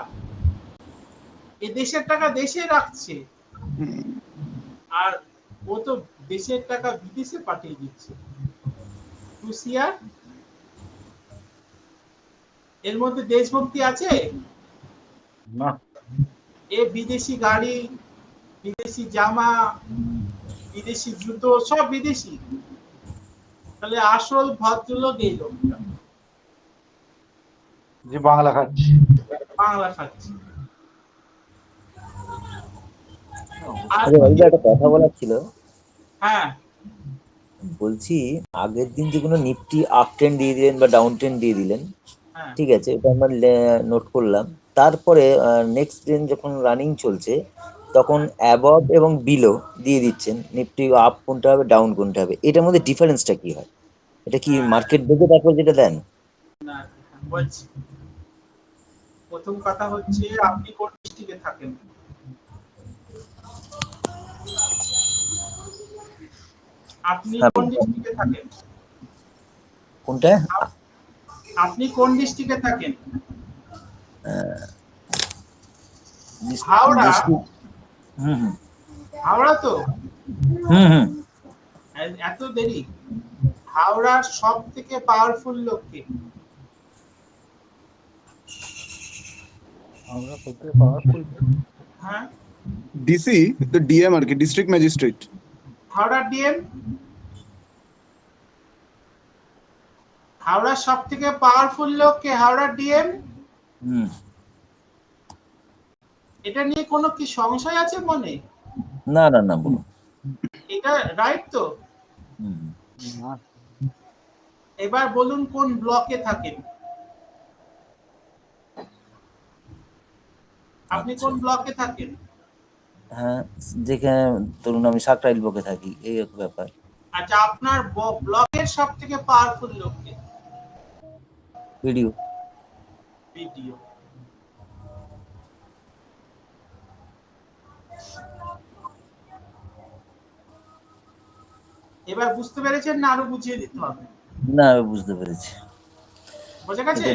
S2: এই দেশের টাকা দেশে রাখছে, আর ও তো দেশের টাকা বিদেশে পাঠিয়ে দিচ্ছে। রুশিয়া, এর মধ্যে দেশভক্তি আছে?
S1: না।
S2: এ বিদেশি গাড়ি, বিদেশি জামা, বিদেশি জুতো, সব বিদেশি। তাহলে আসল ভদ্রলোক এই লোকটা,
S1: যে বাংলা খাচ্ছে।
S2: বাংলা খাচ্ছে। আর
S5: আচ্ছা ভাই, একটা কথা বলার ছিল।
S2: হ্যাঁ,
S5: বলছি আগের দিন যে কোনো নিফটি আপ ট্রেন্ড দিয়ে দিলেন বা ডাউন ট্রেন্ড দিয়ে দিলেন,
S2: হ্যাঁ,
S5: ঠিক আছে, এটা আমরা নোট করলাম। তারপরে নেক্সট দিন যখন রানিং চলছে তখন অ্যাবভ এবং বিলো দিয়ে দিচ্ছেন, নিফটি আপ কোনটা হবে ডাউন কোনটা হবে, এটার মধ্যে ডিফারেন্সটা কি হয়? এটা কি মার্কেট দেখে তারপর যেটা দেন?
S2: না, বলছি। প্রথম কথা হচ্ছে আপনি কোন ডিস্ট্রিক্টে থাকেন? আপনি
S5: হ্যাঁ,
S2: কোন ডিস্ট্রিক্টে থাকেন?
S5: কোনটা?
S2: আপনি কোন ডিস্ট্রিক্টে থাকেন?
S5: আহ,
S2: হাওড়া?
S5: হুম হুম
S2: হাওড়া তো?
S5: হুম হুম
S2: এত দেরি? হাওড়ার সব থেকে পাওয়ারফুল লোক কে?
S1: আমরা সত্যি পাওয়ারফুল।
S2: হ্যাঁ,
S4: ডিসি, তো ডিএম আর কি, ডিস্ট্রিক্ট ম্যাজিস্ট্রেট।
S2: হাওড়ার ডিএম। হাওড়ার সব থেকে পাওয়ারফুল লোক কে? হাওড়ার ডিএম।
S5: হুম।
S2: এটা নিয়ে কোনো কি সংশয় আছে মনে?
S5: না না না, বলুন।
S2: এটা রাইট তো?
S5: হুম।
S1: না।
S2: এবার বলুন কোন ব্লকে থাকেন? আপনি কোন ব্লকে থাকেন?
S5: হ্যাঁ, যেখানে ধরুন আমি সাকরাইল ব্লকে থাকি, এই এক ব্যাপার।
S2: আচ্ছা, আপনার ব্লকের সব থেকে পাওয়ারফুল লোক কে?
S5: ভিডিও।
S2: ভিডিও। এবার বুঝতে পেরেছেন না আরো বুঝিয়ে দিতে হবে?
S5: না, আমি বুঝতে পেরেছি।
S2: বোঝা গেছে?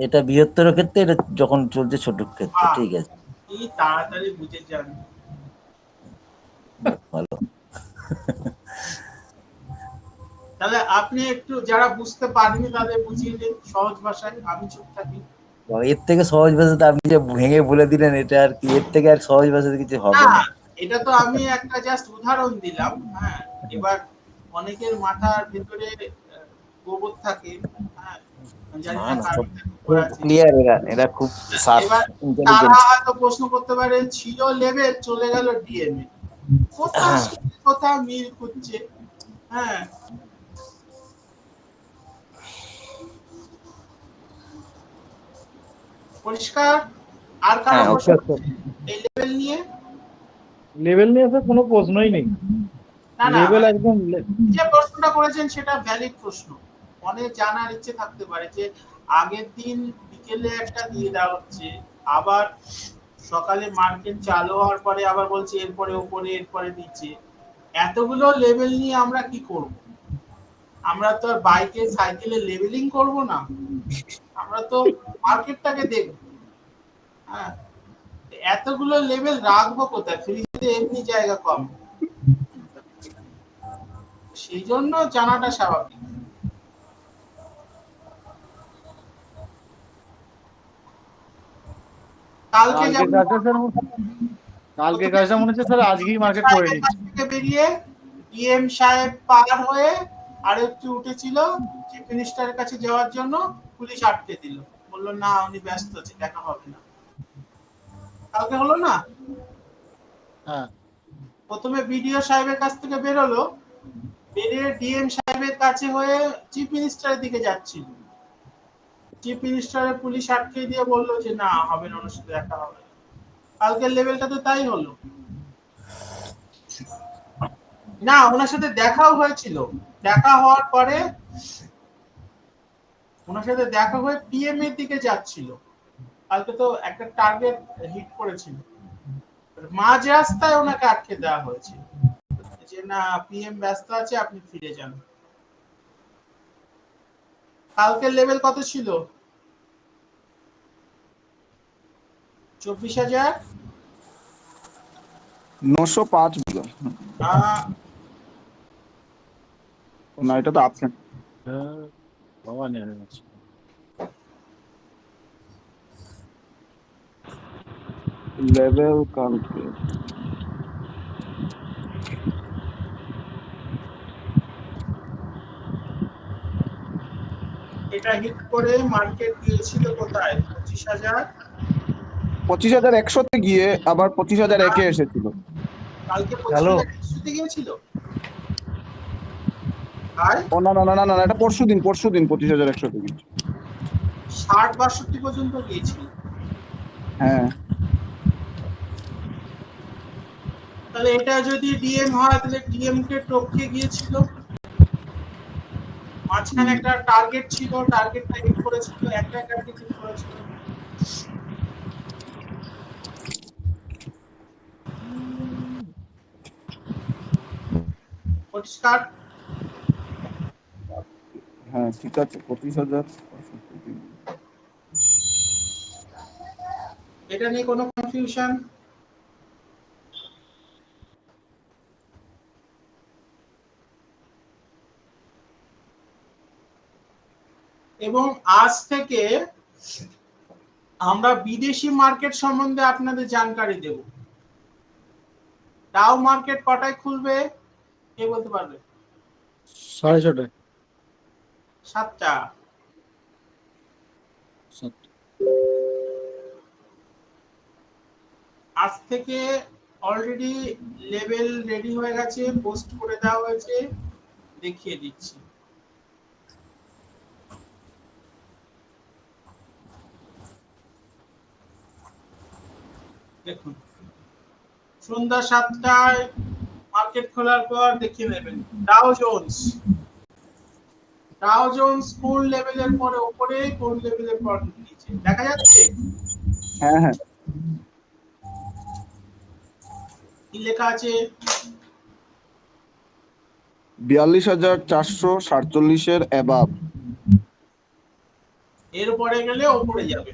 S5: এটা বৃহত্তর ক্ষেত্রে, এটা যখন চলছে ছোট ক্ষেত্রে,
S2: বাহ,
S5: ঠিক আছে।
S2: কি তাড়াতাড়ি বুঝে যান।
S5: ভালো।
S2: তাহলে আপনি একটু যারা বুঝতে পারেনি তাদের বুঝিয়ে দিন সহজ ভাষায়, আমি চুপ থাকি।
S5: এর থেকে সহজ ভাষাতে আপনি যে ভেঙে বলে দিলেন, এটা আর কি, এর থেকে আর সহজ ভাষাতে কিছু হবে
S2: না,
S5: না।
S2: এটা তো আমি একটা জাস্ট উদাহরণ দিলাম। হ্যাঁ, এবার অনেকের মাথার ভিতরে গোবর থাকে। হ্যাঁ, জানি
S5: না
S2: না
S5: না,
S2: কার
S5: সব
S2: ভিতরে গোবর
S5: খুব
S2: আছে।
S5: ক্লিয়ার, এরা খুব শার্প,
S2: এবার তারা
S5: ইন্টেলিজেন্ট।
S2: হয়তো প্রশ্ন করতে পারে, ছিল লেভেল চলে গেল ডিএমএ, কোথার সাথে কোথাও মিল খুঁজছে। হ্যাঁ, পরিষ্কার? আর কারো
S5: হ্যাঁ,
S2: প্রশ্ন
S5: ওকে।
S2: এই লেভেল নিয়ে?
S1: লেভেল নিয়ে স্যার কোনো প্রশ্নই নেই,
S2: না না,
S1: লেভেল
S2: মানে
S1: একদম
S2: যে প্রশ্নটা করেছেন সেটা ভ্যালিড প্রশ্ন। অনেক জানার ইচ্ছে থাকতে পারে যে আগের দিন বিকেলে একটা দিয়ে দেওয়া হচ্ছে, আবার সকালে মার্কেট চালু হওয়ার পরে আবার বলছে এরপরে উপরে এরপরে নিচে। এতগুলো লেভেল নিয়ে আমরা কি করব? আমরা তো আর বাইকে সাইকেলে লেভেলিং করব না, আমরা তো মার্কেটটাকে দেখব। হ্যাঁ, এতগুলো লেভেল রাখবো কোথায়? ফ্রিজে এমনি জায়গা কম, সেই জন্য জানাটা স্বাভাবিক। কালকে
S1: কালকে
S2: যেমন
S1: কাজটা স্যার কালকে কাজটা মনে হচ্ছে স্যার আজকেই মার্কেট করে
S2: সাহেবের কাছ
S1: নিচ্ছে।
S2: থেকে বেরিয়ে ডিএম সাহেব পার হয়ে আর একটু উঠেছিল চিফ মিনিস্টারের কাছে যাওয়ার জন্য, পুলিশ আটকে দিল, বললো না উনি ব্যস্ত আছে, দেখা হবে না। কালকে হলো না?
S1: হ্যাঁ,
S2: প্রথমে বিডিও সাহেবের কাছ থেকে বেরোলো, বেরিয়ে ডিএম সাহেবের কাছে হয়ে চিফ মিনিস্টারের দিকে যাচ্ছিল, চিফ মিনিস্টারের পুলিশ আটকে দিয়ে বললো যে না হবে না, ওনার সাথে দেখা হবে না। কালকের লেভেলটা তো তাই হলো না, ওনার সাথে দেখাও হয়েছিল, দেখা হওয়ার পরে ওনার সাথে দেখা হয়ে পিএম এর দিকে যাচ্ছিল। কালকে তো একটা টার্গেট হিট করেছিল, মাঝ রাস্তায় ওনাকে আটকে দেওয়া হয়েছে যে না পিএম ব্যস্ত আছে, আপনি ফিরে যান। কালকের লেভেল কত ছিল? 24,000
S4: 905 বিলো। না, এটা তো আপশন।
S1: বাবা নেমে গেছে।
S4: লেভেল কালকে
S2: এটা হিট করে মার্কেট গিয়েছিল কোথায়? 25,000।
S4: 25,100 গিয়ে আবার 25,001 এসেছিল।
S2: কালকে
S1: হ্যালো,
S2: 25,100 গিয়েছিল। আর
S4: ও না না না না না, এটা পরশুদিন 25,100 গিয়েছে।
S2: 60-62 পর্যন্ত গিয়েছিল।
S4: হ্যাঁ,
S2: তাহলে এটা যদি ডিএম হয় তাহলে ডিএম কে টপকে গিয়েছিল, মাঝখানে একটা টার্গেট ছিল, টার্গেটটা হিট করেছিল, একটা টার্গেট হিট করেছিল। পরিষ্কার?
S4: হ্যাঁ ঠিক আছে, 25,000।
S2: এটা নিয়ে কোনো কনফিউশন? এবং আজ থেকে আমরা বিদেশি মার্কেট সম্বন্ধে আপনাদের জানকারি দেব। ডাউ মার্কেট কটায় খুলবে কে বলতে পারবে?
S1: 6:30।
S2: 7টা। আজ থেকে অলরেডি লেভেল রেডি হয়ে গেছে, পোস্ট করে দেওয়া হয়েছে, দেখিয়ে দিচ্ছি। দেখুন, সন্ধ্যা 7টায় মার্কেট খোলার পর দেখিয়ে নেবেন ডাও জোন্স। ডাও জোন্স কোন লেভেলের পরে উপরে, কোন লেভেলের পর নিচে দেখা যাচ্ছে?
S4: হ্যাঁ হ্যাঁ,
S2: কি লেখা আছে?
S4: 42,447 অ্যাবাব।
S2: এর উপরে গেলে উপরে যাবে,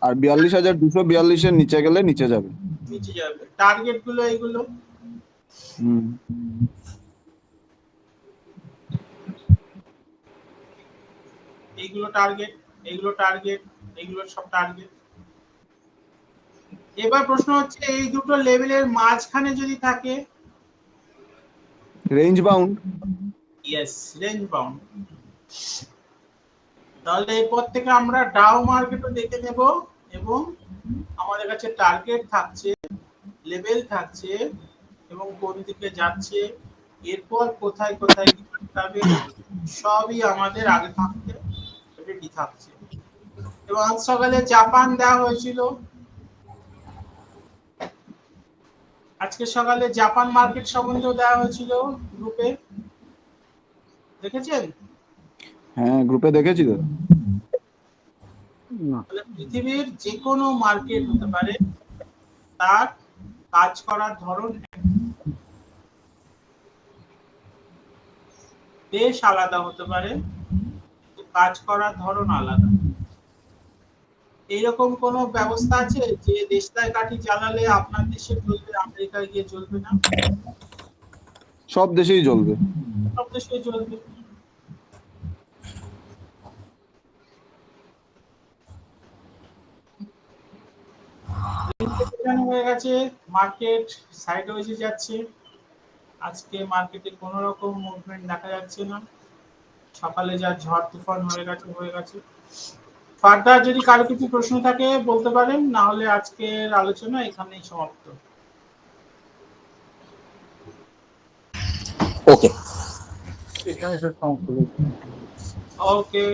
S4: আর 42,242 নিচে গেলে নিচে যাবে।
S2: নিচে যাবে। টার্গেট গুলো এইগুলো। এইগুলো টার্গেট, এইগুলো টার্গেট, এইগুলো সব টার্গেট। এবার প্রশ্ন হচ্ছে এই দুটো লেভেলের মাঝখানে যদি থাকে,
S4: range bound.
S2: Yes, range bound. তাহলে এরপর থেকে আমরা ডাউ মার্কেটও দেখে নেব এবং আমাদের কাছে টার্গেট থাকছে, লেভেল থাকছে এবং কোন দিকে যাচ্ছে, এরপর কোথায় কোথায় যাবে সবই আমাদের আগে থাকতে রেডি থাকছে। এবং আজ সকালে জাপান দেওয়া হয়েছিল, আজকে সকালে জাপান মার্কেট সম্বন্ধেও দেওয়া হয়েছিল গ্রুপে, দেখেছেন?
S4: হ্যাঁ, গ্রুপে দেখেছি তো।
S2: তাহলে পৃথিবীর যে কোনো মার্কেট হতে পারে, তার কাজ করার ধরন দেশ আলাদা হতে পারে, কাজ করার ধরন আলাদা। এইরকম কোন ব্যবস্থা আছে যে দেশটায় কাঠি জ্বালালে আপনার দেশে চলবে, আমেরিকায় গিয়ে চলবে না?
S4: সব দেশেই জ্বলবে।
S2: সব দেশে চলবে। হয়ে গেছে, মার্কেট সাইড ওয়েজে যাচ্ছে। আজকে মার্কেটে কোনো রকম মুভমেন্ট দেখা যাচ্ছে না, সকালে যা ঝড় তুফান হয়ে গেছে। ফার্দার যদি কারো কিছু প্রশ্ন থাকে বলতে পারেন, না হলে আজকের আলোচনা এখানেই সমাপ্ত।
S5: ওকে।
S1: এখানে সব সমাপ্ত।
S2: ওকে।